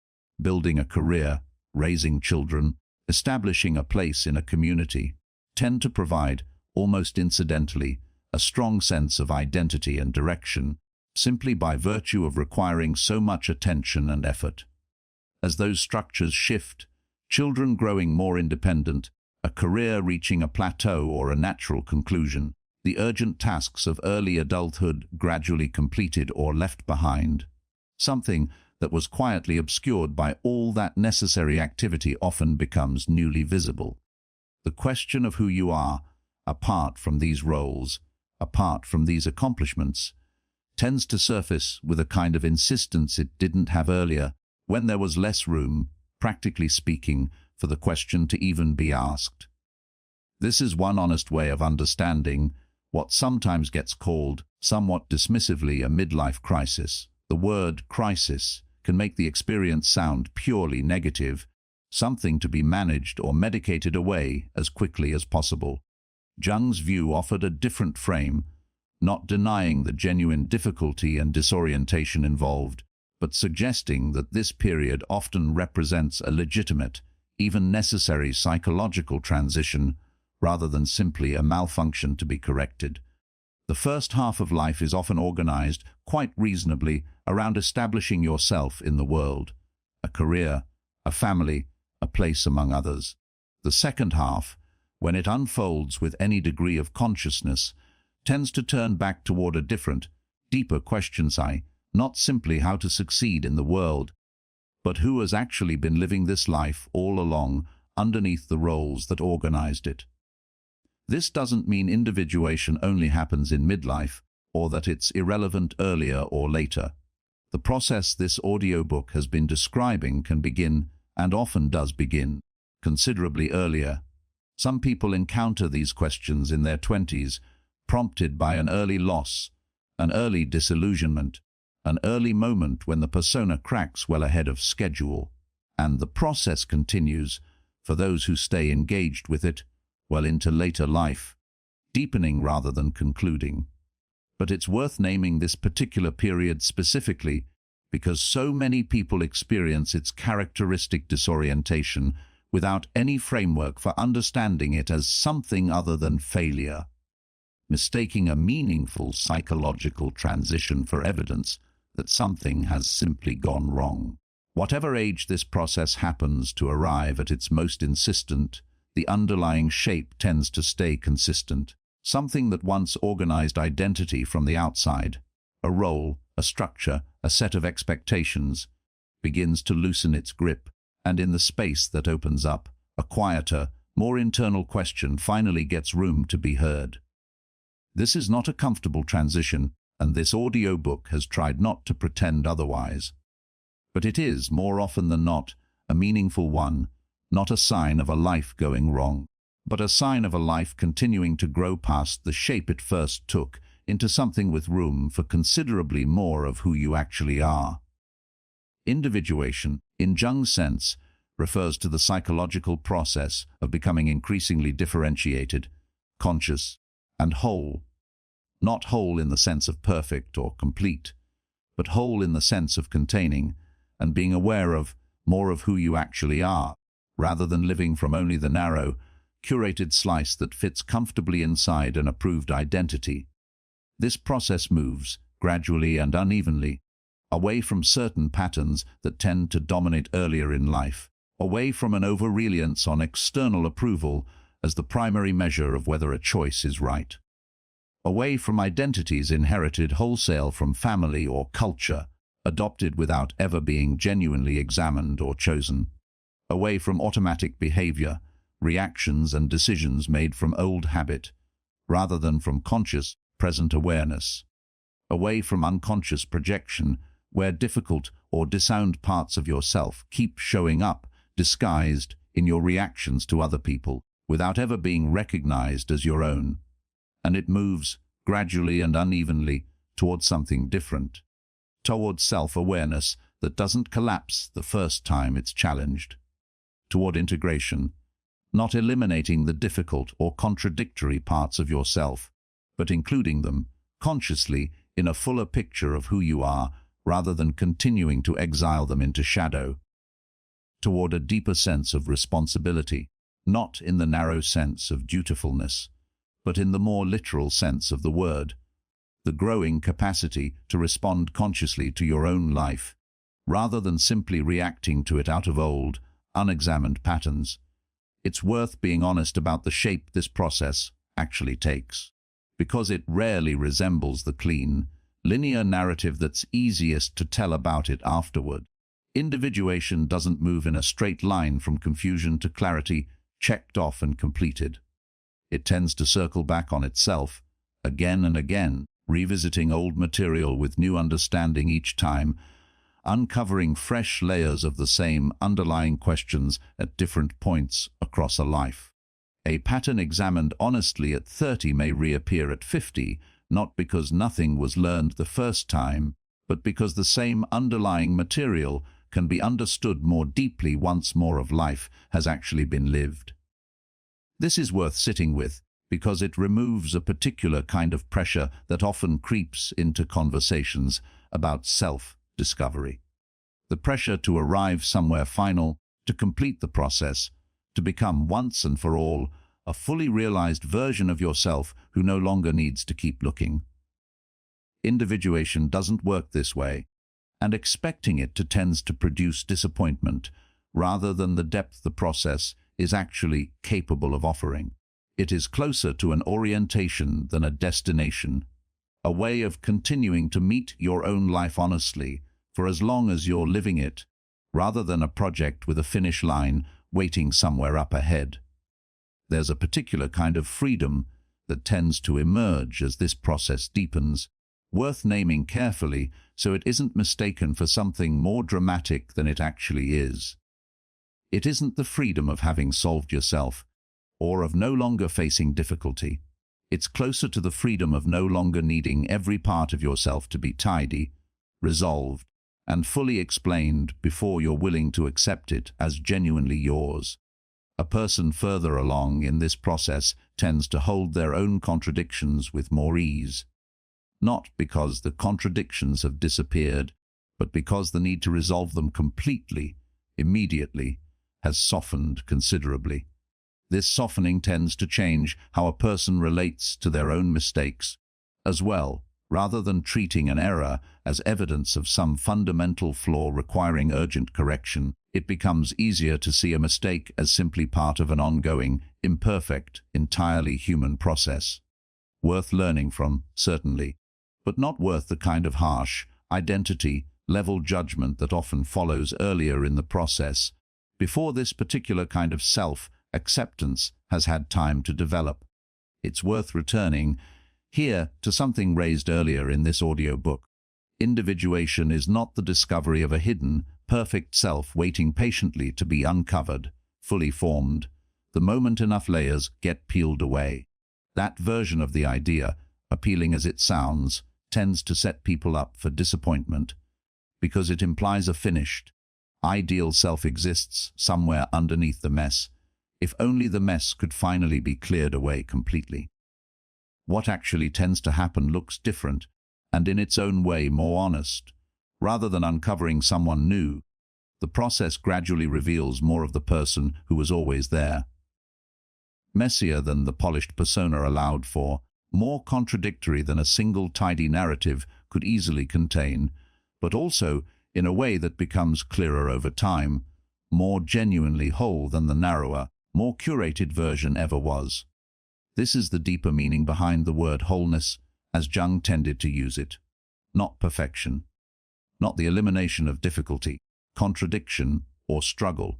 building a career, raising children, establishing a place in a community, tend to provide, almost incidentally, a strong sense of identity and direction, simply by virtue of requiring so much attention and effort. As those structures shift, children growing more independent, a career reaching a plateau or a natural conclusion, the urgent tasks of early adulthood gradually completed or left behind, something that was quietly obscured by all that necessary activity often becomes newly visible. The question of who you are, apart from these roles, apart from these accomplishments, tends to surface with a kind of insistence it didn't have earlier, when there was less room, practically speaking, for the question to even be asked. This is one honest way of understanding what sometimes gets called, somewhat dismissively, a midlife crisis. The word crisis can make the experience sound purely negative, something to be managed or medicated away as quickly as possible. Jung's view offered a different frame, not denying the genuine difficulty and disorientation involved, but suggesting that this period often represents a legitimate, even necessary psychological transition, rather than simply a malfunction to be corrected. The first half of life is often organized, quite reasonably, around establishing yourself in the world, a career, a family, a place among others. The second half, when it unfolds with any degree of consciousness, tends to turn back toward a different, deeper question, not simply how to succeed in the world, but who has actually been living this life all along underneath the roles that organized it. This doesn't mean individuation only happens in midlife, or that it's irrelevant earlier or later. The process this audiobook has been describing can begin, and often does begin, considerably earlier. Some people encounter these questions in their 20s, prompted by an early loss, an early disillusionment, an early moment when the persona cracks well ahead of schedule, and the process continues, for those who stay engaged with it, well into later life, deepening rather than concluding. But it's worth naming this particular period specifically because so many people experience its characteristic disorientation without any framework for understanding it as something other than failure, mistaking a meaningful psychological transition for evidence that something has simply gone wrong. Whatever age this process happens to arrive at its most insistent, the underlying shape tends to stay consistent. Something that once organized identity from the outside, a role, a structure, a set of expectations, begins to loosen its grip, and in the space that opens up, a quieter, more internal question finally gets room to be heard. This is not a comfortable transition, and this audiobook has tried not to pretend otherwise. But it is, more often than not, a meaningful one, not a sign of a life going wrong, but a sign of a life continuing to grow past the shape it first took into something with room for considerably more of who you actually are. Individuation, in Jung's sense, refers to the psychological process of becoming increasingly differentiated, conscious, and whole. Not whole in the sense of perfect or complete, but whole in the sense of containing and being aware of more of who you actually are, rather than living from only the narrow, curated slice that fits comfortably inside an approved identity. This process moves, gradually and unevenly, away from certain patterns that tend to dominate earlier in life, away from an over-reliance on external approval as the primary measure of whether a choice is right, away from identities inherited wholesale from family or culture, adopted without ever being genuinely examined or chosen, away from automatic behavior, reactions and decisions made from old habit, rather than from conscious, present awareness, away from unconscious projection, where difficult or disowned parts of yourself keep showing up, disguised in your reactions to other people, without ever being recognized as your own. And it moves, gradually and unevenly, towards something different, towards self-awareness that doesn't collapse the first time it's challenged, toward integration, not eliminating the difficult or contradictory parts of yourself, but including them, consciously, in a fuller picture of who you are, rather than continuing to exile them into shadow, toward a deeper sense of responsibility, not in the narrow sense of dutifulness, but in the more literal sense of the word, the growing capacity to respond consciously to your own life, rather than simply reacting to it out of old, unexamined patterns. It's worth being honest about the shape this process actually takes, because it rarely resembles the clean, linear narrative that's easiest to tell about it afterward. Individuation doesn't move in a straight line from confusion to clarity, checked off and completed. It tends to circle back on itself, again and again, revisiting old material with new understanding each time, uncovering fresh layers of the same underlying questions at different points across a life. A pattern examined honestly at 30 may reappear at 50, not because nothing was learned the first time, but because the same underlying material can be understood more deeply once more of life has actually been lived. This is worth sitting with, because it removes a particular kind of pressure that often creeps into conversations about self-discovery. The pressure to arrive somewhere final, to complete the process, to become once and for all a fully realized version of yourself who no longer needs to keep looking. Individuation doesn't work this way, and expecting it to tends to produce disappointment rather than the depth the process is actually capable of offering. It is closer to an orientation than a destination, a way of continuing to meet your own life honestly for as long as you're living it, rather than a project with a finish line waiting somewhere up ahead. There's a particular kind of freedom that tends to emerge as this process deepens, worth naming carefully so it isn't mistaken for something more dramatic than it actually is. It isn't the freedom of having solved yourself, or of no longer facing difficulty. It's closer to the freedom of no longer needing every part of yourself to be tidy, resolved, and fully explained before you're willing to accept it as genuinely yours. A person further along in this process tends to hold their own contradictions with more ease, not because the contradictions have disappeared, but because the need to resolve them completely, immediately, has softened considerably. This softening tends to change how a person relates to their own mistakes as well. Rather than treating an error as evidence of some fundamental flaw requiring urgent correction, it becomes easier to see a mistake as simply part of an ongoing, imperfect, entirely human process. Worth learning from, certainly, but not worth the kind of harsh, identity-level judgment that often follows earlier in the process, before this particular kind of self-acceptance has had time to develop. It's worth returning here to something raised earlier in this audiobook. Individuation is not the discovery of a hidden, perfect self waiting patiently to be uncovered, fully formed, the moment enough layers get peeled away. That version of the idea, appealing as it sounds, tends to set people up for disappointment, because it implies a finished, ideal self exists somewhere underneath the mess, if only the mess could finally be cleared away completely. What actually tends to happen looks different, and in its own way more honest. Rather than uncovering someone new, the process gradually reveals more of the person who was always there. Messier than the polished persona allowed for, more contradictory than a single tidy narrative could easily contain, but also in a way that becomes clearer over time, more genuinely whole than the narrower, more curated version ever was. This is the deeper meaning behind the word wholeness, as Jung tended to use it. Not perfection, not the elimination of difficulty, contradiction, or struggle.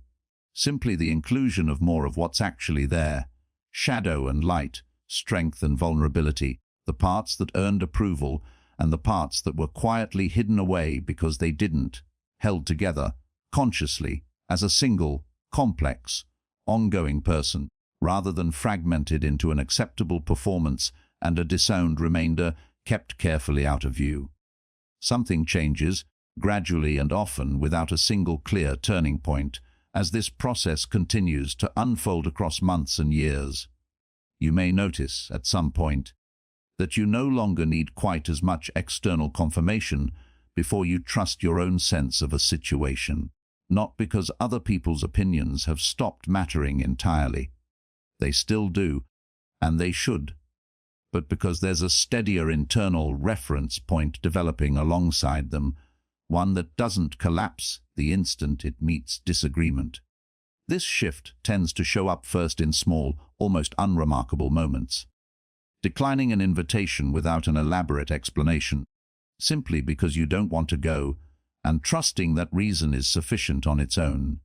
Simply the inclusion of more of what's actually there, shadow and light, strength and vulnerability, the parts that earned approval and the parts that were quietly hidden away because they didn't, held together, consciously, as a single, complex, ongoing person, rather than fragmented into an acceptable performance and a disowned remainder kept carefully out of view. Something changes, gradually and often without a single clear turning point, as this process continues to unfold across months and years. You may notice, at some point, that you no longer need quite as much external confirmation before you trust your own sense of a situation, not because other people's opinions have stopped mattering entirely. They still do, and they should, but because there's a steadier internal reference point developing alongside them, one that doesn't collapse the instant it meets disagreement. This shift tends to show up first in small, almost unremarkable moments. Declining an invitation without an elaborate explanation, simply because you don't want to go, and trusting that reason is sufficient on its own.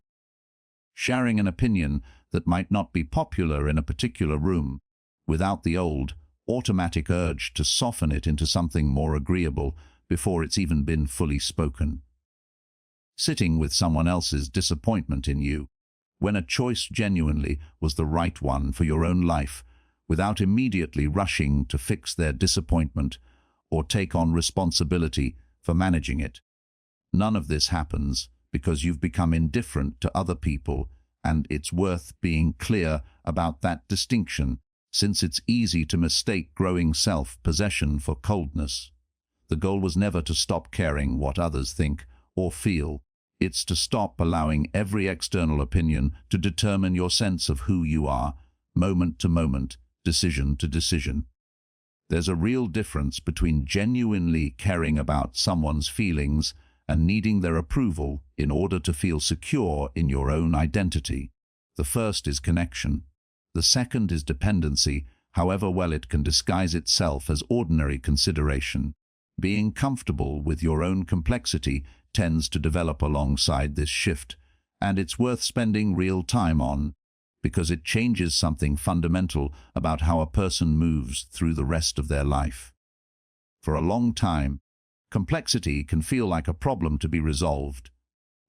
Sharing an opinion that might not be popular in a particular room, without the old, automatic urge to soften it into something more agreeable before it's even been fully spoken. sitting with someone else's disappointment in you, when a choice genuinely was the right one for your own life, without immediately rushing to fix their disappointment or take on responsibility for managing it. None of this happens because you've become indifferent to other people, and it's worth being clear about that distinction, since it's easy to mistake growing self-possession for coldness. The goal was never to stop caring what others think or feel. It's to stop allowing every external opinion to determine your sense of who you are, moment to moment, decision to decision. There's a real difference between genuinely caring about someone's feelings and needing their approval in order to feel secure in your own identity. The first is connection. The second is dependency, however well it can disguise itself as ordinary consideration. Being comfortable with your own complexity tends to develop alongside this shift, and it's worth spending real time on, because it changes something fundamental about how a person moves through the rest of their life. For a long time, complexity can feel like a problem to be resolved.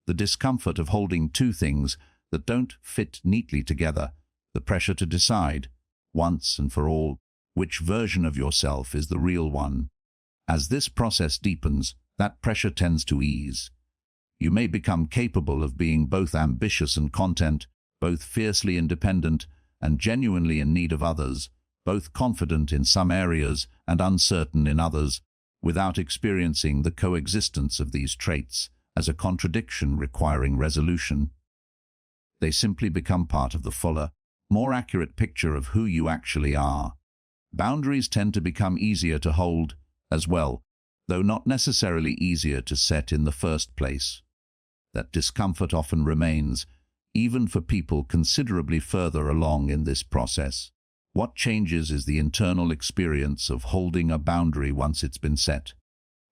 The discomfort of holding two things that don't fit neatly together, the pressure to decide, once and for all, which version of yourself is the real one. As this process deepens, that pressure tends to ease. You may become capable of being both ambitious and content, both fiercely independent and genuinely in need of others, both confident in some areas and uncertain in others, without experiencing the coexistence of these traits as a contradiction requiring resolution. They simply become part of the fuller, more accurate picture of who you actually are. Boundaries tend to become easier to hold as well, though not necessarily easier to set in the first place. That discomfort often remains, even for people considerably further along in this process. What changes is the internal experience of holding a boundary once it's been set.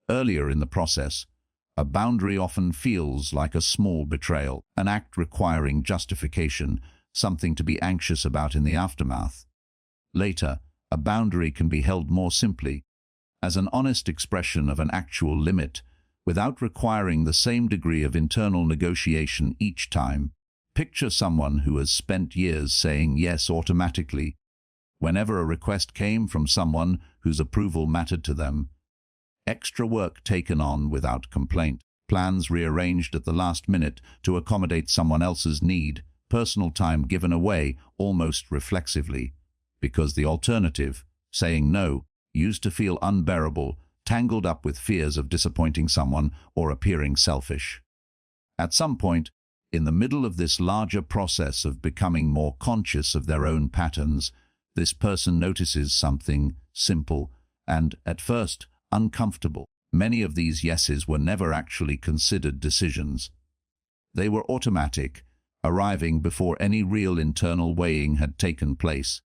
Earlier in the process, a boundary often feels like a small betrayal, an act requiring justification, something to be anxious about in the aftermath. Later, a boundary can be held more simply, as an honest expression of an actual limit, without requiring the same degree of internal negotiation each time. Picture someone who has spent years saying yes automatically whenever a request came from someone whose approval mattered to them. Extra work taken on without complaint, plans rearranged at the last minute to accommodate someone else's need, personal time given away almost reflexively, because the alternative, saying no, used to feel unbearable, tangled up with fears of disappointing someone or appearing selfish. At some point, in the middle of this larger process of becoming more conscious of their own patterns, this person notices something simple and, at first, uncomfortable. Many of these yeses were never actually considered decisions. They were automatic, arriving before any real internal weighing had taken place,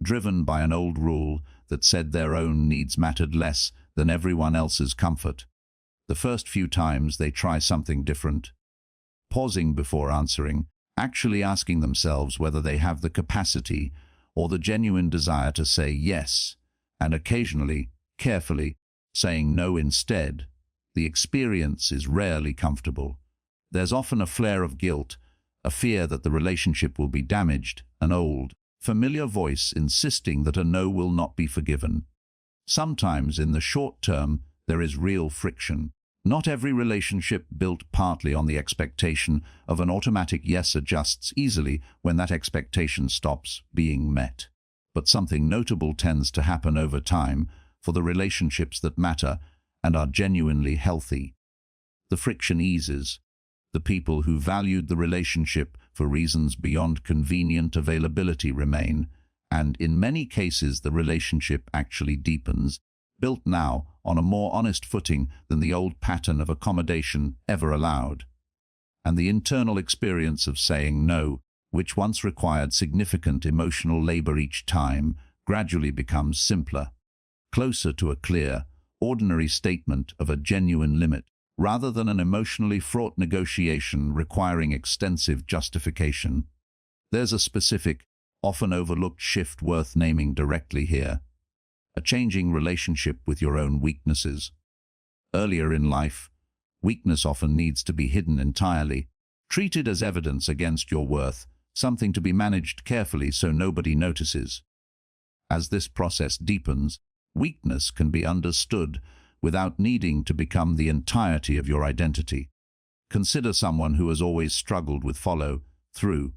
driven by an old rule that said their own needs mattered less than everyone else's comfort. The first few times they try something different, pausing before answering, actually asking themselves whether they have the capacity or the genuine desire to say yes, and occasionally, carefully, saying no instead. The experience is rarely comfortable. There's often a flare of guilt, a fear that the relationship will be damaged, an old, familiar voice insisting that a no will not be forgiven. Sometimes, in the short term, there is real friction. Not every relationship built partly on the expectation of an automatic yes adjusts easily when that expectation stops being met. But something notable tends to happen over time for the relationships that matter and are genuinely healthy. The friction eases. The people who valued the relationship for reasons beyond convenient availability remain, and in many cases the relationship actually deepens, built now on a more honest footing than the old pattern of accommodation ever allowed. And the internal experience of saying no, which once required significant emotional labor each time, gradually becomes simpler, closer to a clear, ordinary statement of a genuine limit, rather than an emotionally fraught negotiation requiring extensive justification. There's a specific, often overlooked shift worth naming directly here: a changing relationship with your own weaknesses. Earlier in life, Weakness often needs to be hidden entirely, treated as evidence against your worth, something to be managed carefully so nobody notices. As this process deepens, weakness can be understood without needing to become the entirety of your identity. Consider someone who has always struggled with follow-through,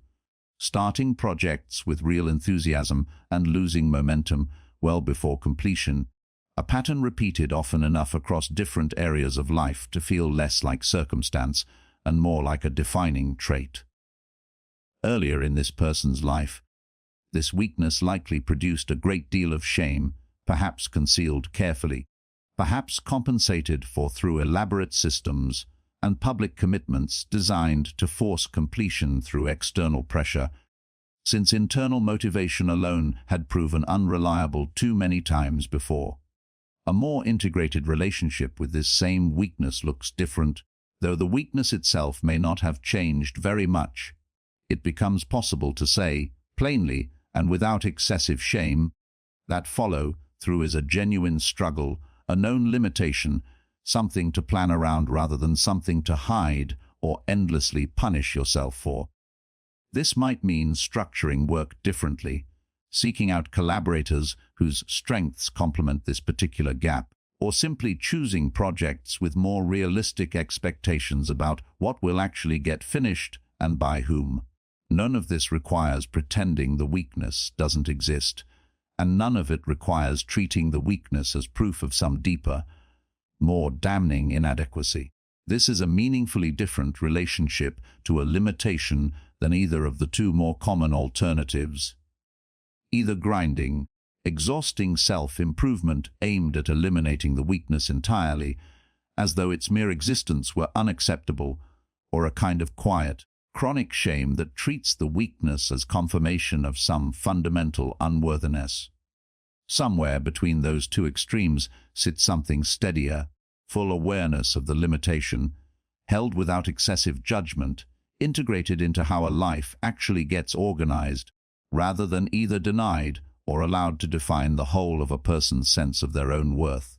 starting projects with real enthusiasm and losing momentum well before completion, a pattern repeated often enough across different areas of life to feel less like circumstance and more like a defining trait. Earlier in this person's life, this weakness likely produced a great deal of shame, perhaps concealed carefully, perhaps compensated for through elaborate systems and public commitments designed to force completion through external pressure, since internal motivation alone had proven unreliable too many times before. A more integrated relationship with this same weakness looks different, though the weakness itself may not have changed very much. It becomes possible to say, plainly and without excessive shame, that follow-through is a genuine struggle, a known limitation, something to plan around rather than something to hide or endlessly punish yourself for. This might mean structuring work differently, seeking out collaborators whose strengths complement this particular gap, or simply choosing projects with more realistic expectations about what will actually get finished and by whom. None of this requires pretending the weakness doesn't exist, and none of it requires treating the weakness as proof of some deeper, more damning inadequacy. This is a meaningfully different relationship to a limitation than either of the two more common alternatives. Either grinding, exhausting self-improvement aimed at eliminating the weakness entirely, as though its mere existence were unacceptable, or a kind of quiet, chronic shame that treats the weakness as confirmation of some fundamental unworthiness. Somewhere between those two extremes sits something steadier, full awareness of the limitation, held without excessive judgment, integrated into how a life actually gets organized, rather than either denied or allowed to define the whole of a person's sense of their own worth.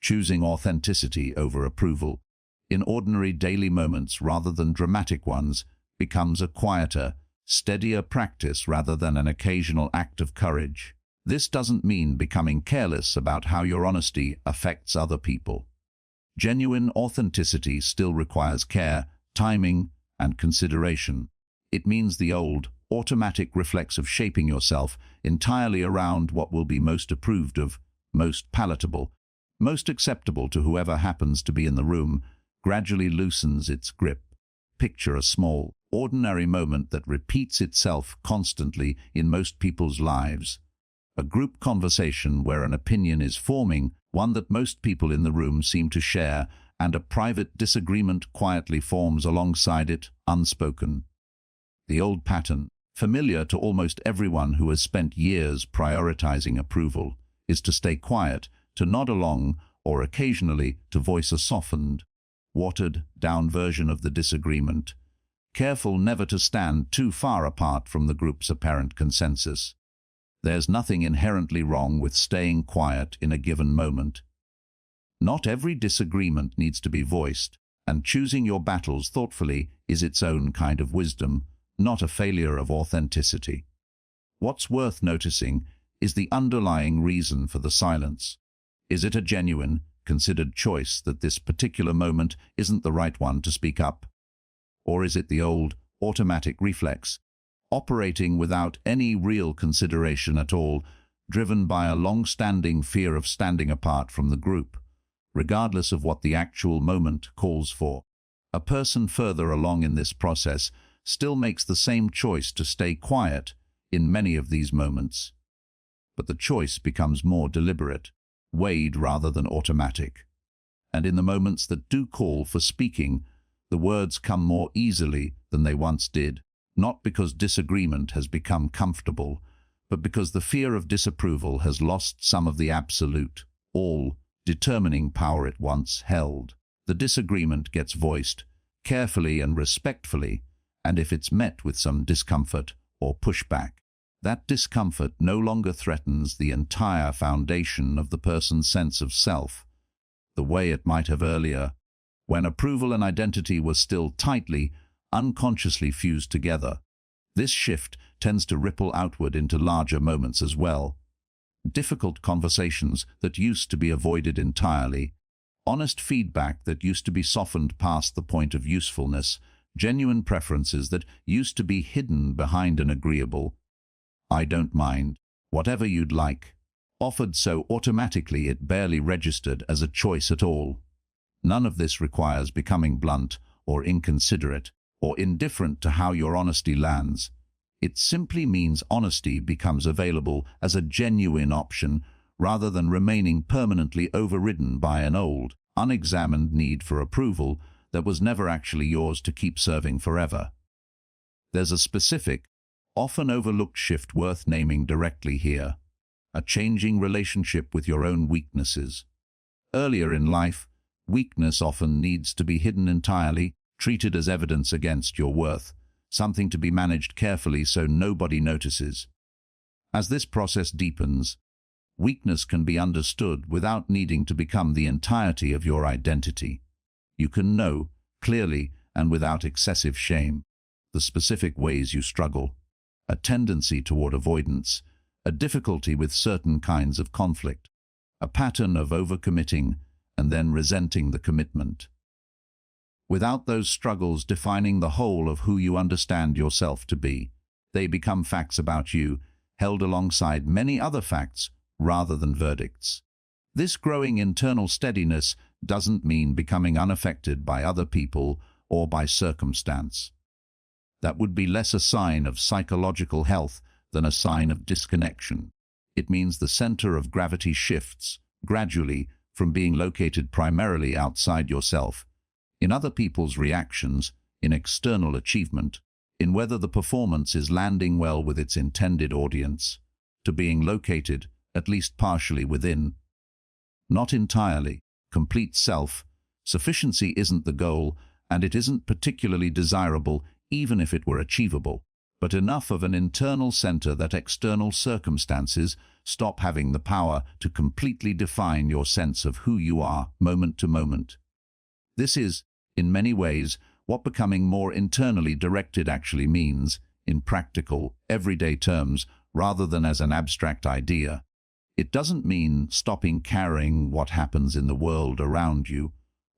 Choosing authenticity over approval, in ordinary daily moments rather than dramatic ones, becomes a quieter, steadier practice rather than an occasional act of courage. This doesn't mean becoming careless about how your honesty affects other people. Genuine authenticity still requires care, timing, and consideration. It means the old, automatic reflex of shaping yourself entirely around what will be most approved of, most palatable, most acceptable to whoever happens to be in the room, gradually loosens its grip. Picture a small, ordinary moment that repeats itself constantly in most people's lives. A group conversation where an opinion is forming, one that most people in the room seem to share, and a private disagreement quietly forms alongside it, unspoken. The old pattern, familiar to almost everyone who has spent years prioritizing approval, is to stay quiet, to nod along, or occasionally to voice a softened, watered-down version of the disagreement, careful never to stand too far apart from the group's apparent consensus. There's nothing inherently wrong with staying quiet in a given moment. Not every disagreement needs to be voiced, and choosing your battles thoughtfully is its own kind of wisdom, not a failure of authenticity. What's worth noticing is the underlying reason for the silence. Is it a genuine, considered choice that this particular moment isn't the right one to speak up? Or is it the old, automatic reflex, operating without any real consideration at all, driven by a long-standing fear of standing apart from the group, regardless of what the actual moment calls for? A person further along in this process still makes the same choice to stay quiet in many of these moments. But the choice becomes more deliberate, weighed rather than automatic. And in the moments that do call for speaking, the words come more easily than they once did, not because disagreement has become comfortable, but because the fear of disapproval has lost some of the absolute, all-determining power it once held. The disagreement gets voiced, carefully and respectfully, and if it's met with some discomfort or pushback, that discomfort no longer threatens the entire foundation of the person's sense of self, the way it might have earlier. when approval and identity were still tightly, unconsciously fused together. This shift tends to ripple outward into larger moments as well. Difficult conversations that used to be avoided entirely, honest feedback that used to be softened past the point of usefulness, genuine preferences that used to be hidden behind an agreeable "I don't mind, whatever you'd like," offered so automatically it barely registered as a choice at all. None of this requires becoming blunt or inconsiderate or indifferent to how your honesty lands. It simply means honesty becomes available as a genuine option rather than remaining permanently overridden by an old, unexamined need for approval that was never actually yours to keep serving forever. There's a specific, often overlooked shift worth naming directly here: a changing relationship with your own weaknesses. Earlier in life, weakness often needs to be hidden entirely, treated as evidence against your worth, something to be managed carefully so nobody notices. As this process deepens, weakness can be understood without needing to become the entirety of your identity. You can know, clearly and without excessive shame, the specific ways you struggle: a tendency toward avoidance, a difficulty with certain kinds of conflict, a pattern of overcommitting and then resenting the commitment. Without those struggles defining the whole of who you understand yourself to be, they become facts about you, held alongside many other facts rather than verdicts. This growing internal steadiness doesn't mean becoming unaffected by other people or by circumstance. That would be less a sign of psychological health than a sign of disconnection. It means the center of gravity shifts, gradually, from being located primarily outside yourself, in other people's reactions, in external achievement, in whether the performance is landing well with its intended audience, to being located, at least partially, within. Not entirely, complete self. Sufficiency isn't the goal, and it isn't particularly desirable even if it were achievable, but enough of an internal center that external circumstances stop having the power to completely define your sense of who you are moment to moment. This is, in many ways, what becoming more internally directed actually means, in practical, everyday terms, rather than as an abstract idea. It doesn't mean stopping caring what happens in the world around you,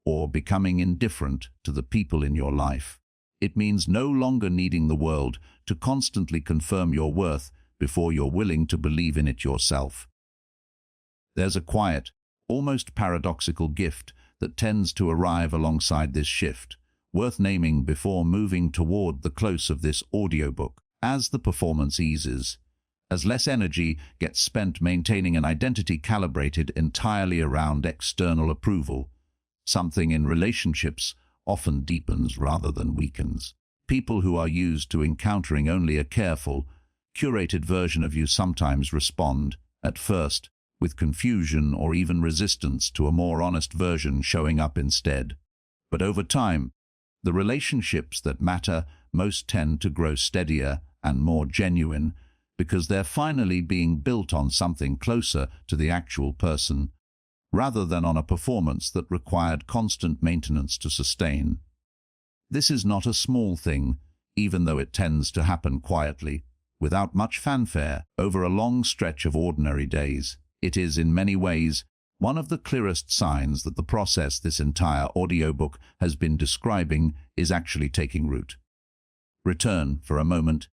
or becoming indifferent to the people in your life. It means no longer needing the world to constantly confirm your worth before you're willing to believe in it yourself. There's a quiet, almost paradoxical gift that tends to arrive alongside this shift, worth naming before moving toward the close of this audiobook. As the performance eases, as less energy gets spent maintaining an identity calibrated entirely around external approval, something in relationships often deepens rather than weakens. People who are used to encountering only a careful, curated version of you sometimes respond, at first, with confusion or even resistance to a more honest version showing up instead. But over time, the relationships that matter most tend to grow steadier and more genuine because they're finally being built on something closer to the actual person, rather than on a performance that required constant maintenance to sustain. This is not a small thing, even though it tends to happen quietly, without much fanfare, over a long stretch of ordinary days. It is, in many ways, one of the clearest signs that the process this entire audiobook has been describing is actually taking root. Return, for a moment,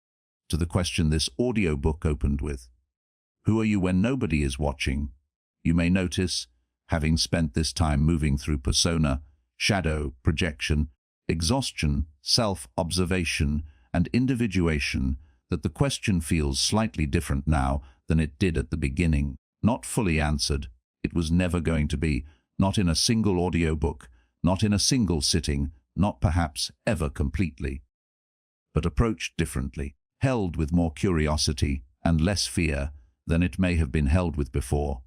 to the question this audiobook opened with. Who are you when nobody is watching? You may notice, having spent this time moving through persona, shadow, projection, exhaustion, self-observation, and individuation, that the question feels slightly different now than it did at the beginning. Not fully answered. It was never going to be, not in a single audiobook, not in a single sitting, not perhaps ever completely. But approached differently, held with more curiosity and less fear than it may have been held with before.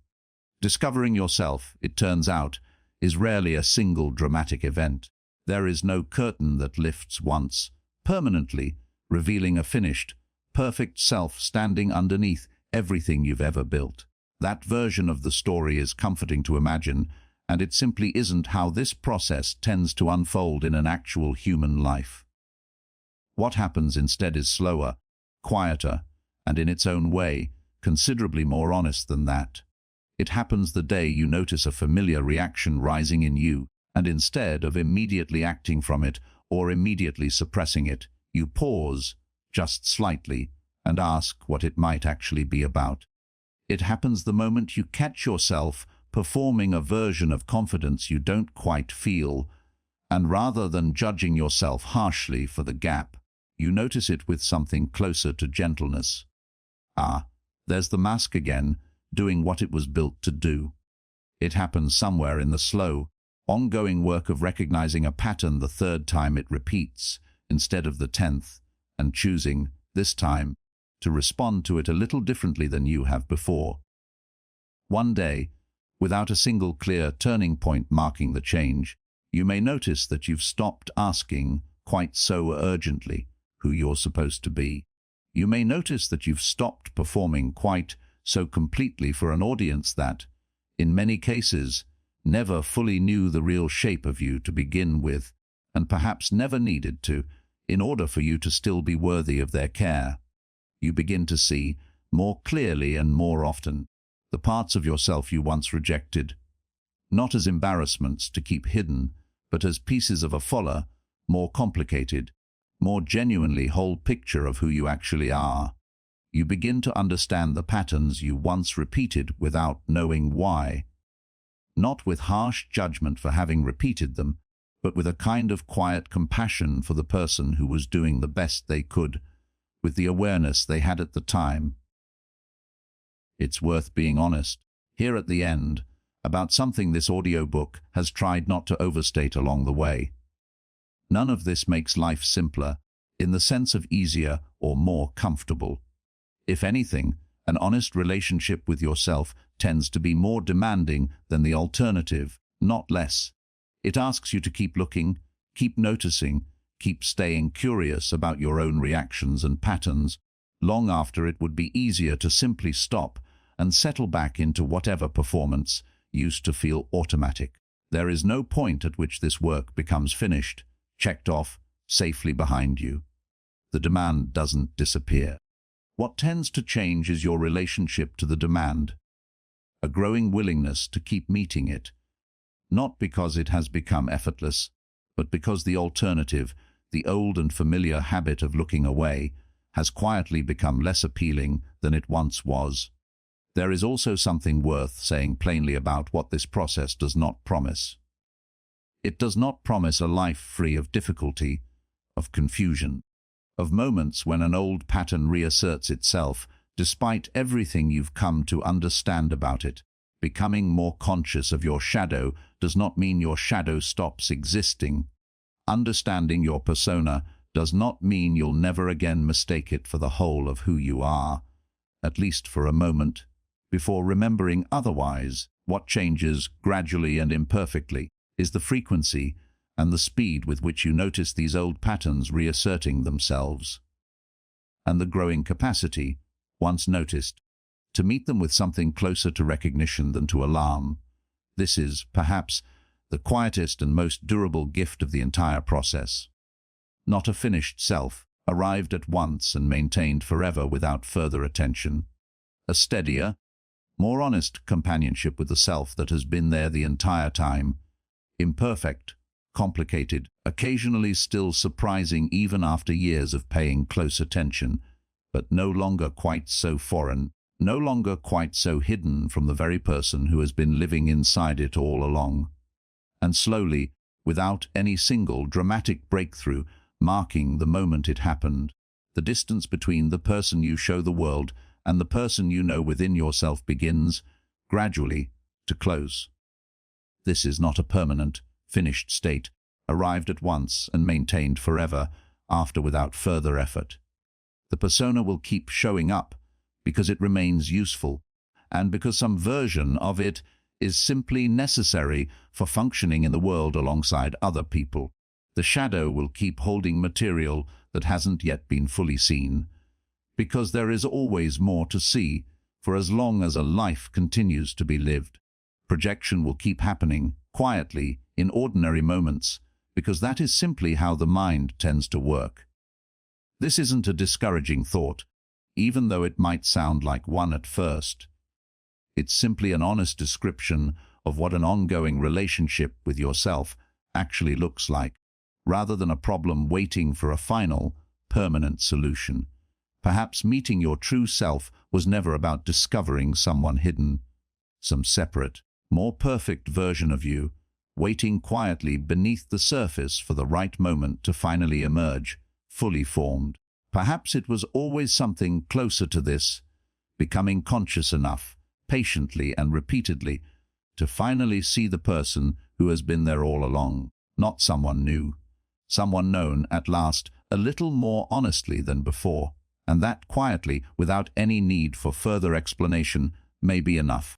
Discovering yourself, it turns out, is rarely a single dramatic event. There is no curtain that lifts once, permanently, revealing a finished, perfect self standing underneath everything you've ever built. That version of the story is comforting to imagine, and it simply isn't how this process tends to unfold in an actual human life. What happens instead is slower, quieter, and in its own way, considerably more honest than that. It happens the day you notice a familiar reaction rising in you, and instead of immediately acting from it or immediately suppressing it, you pause, just slightly, and ask what it might actually be about. It happens the moment you catch yourself performing a version of confidence you don't quite feel, and rather than judging yourself harshly for the gap, you notice it with something closer to gentleness. Ah, there's the mask again, doing what it was built to do. It happens somewhere in the slow, ongoing work of recognizing a pattern the third time it repeats, instead of the 10th, and choosing, this time, to respond to it a little differently than you have before. One day, without a single clear turning point marking the change, you may notice that you've stopped asking, quite so urgently, who you're supposed to be. You may notice that you've stopped performing quite so completely for an audience that, in many cases, never fully knew the real shape of you to begin with, and perhaps never needed to, in order for you to still be worthy of their care. You begin to see, more clearly and more often, the parts of yourself you once rejected, not as embarrassments to keep hidden, but as pieces of a fuller, more complicated, more genuinely whole picture of who you actually are. You begin to understand the patterns you once repeated without knowing why. Not with harsh judgment for having repeated them, but with a kind of quiet compassion for the person who was doing the best they could, with the awareness they had at the time. It's worth being honest, here at the end, about something this audiobook has tried not to overstate along the way. None of this makes life simpler, in the sense of easier or more comfortable. If anything, an honest relationship with yourself tends to be more demanding than the alternative, not less. It asks you to keep looking, keep noticing, keep staying curious about your own reactions and patterns, long after it would be easier to simply stop and settle back into whatever performance used to feel automatic. There is no point at which this work becomes finished, checked off, safely behind you. The demand doesn't disappear. What tends to change is your relationship to the demand, a growing willingness to keep meeting it, not because it has become effortless, but because the alternative, the old and familiar habit of looking away, has quietly become less appealing than it once was. There is also something worth saying plainly about what this process does not promise. It does not promise a life free of difficulty, of confusion, of moments when an old pattern reasserts itself, despite everything you've come to understand about it. Becoming more conscious of your shadow does not mean your shadow stops existing. Understanding your persona does not mean you'll never again mistake it for the whole of who you are, at least for a moment, before remembering otherwise. What changes, gradually and imperfectly, is the frequency and the speed with which you notice these old patterns reasserting themselves, and the growing capacity, once noticed, to meet them with something closer to recognition than to alarm. This is, perhaps, the quietest and most durable gift of the entire process. Not a finished self, arrived at once and maintained forever without further attention. A steadier, more honest companionship with the self that has been there the entire time, imperfect, complicated, occasionally still surprising even after years of paying close attention, but no longer quite so foreign, no longer quite so hidden from the very person who has been living inside it all along. And slowly, without any single dramatic breakthrough marking the moment it happened, the distance between the person you show the world and the person you know within yourself begins, gradually, to close. This is not a permanent, finished state, arrived at once and maintained forever, after without further effort. The persona will keep showing up because it remains useful, and because some version of it is simply necessary for functioning in the world alongside other people. The shadow will keep holding material that hasn't yet been fully seen, because there is always more to see, for as long as a life continues to be lived. Projection will keep happening, quietly, in ordinary moments, because that is simply how the mind tends to work. This isn't a discouraging thought, even though it might sound like one at first. It's simply an honest description of what an ongoing relationship with yourself actually looks like, rather than a problem waiting for a final, permanent solution. Perhaps meeting your true self was never about discovering someone hidden, some separate, more perfect version of you, waiting quietly beneath the surface for the right moment to finally emerge, fully formed. Perhaps it was always something closer to this, becoming conscious enough, patiently and repeatedly, to finally see the person who has been there all along, not someone new, someone known at last a little more honestly than before, and that quietly, without any need for further explanation, may be enough.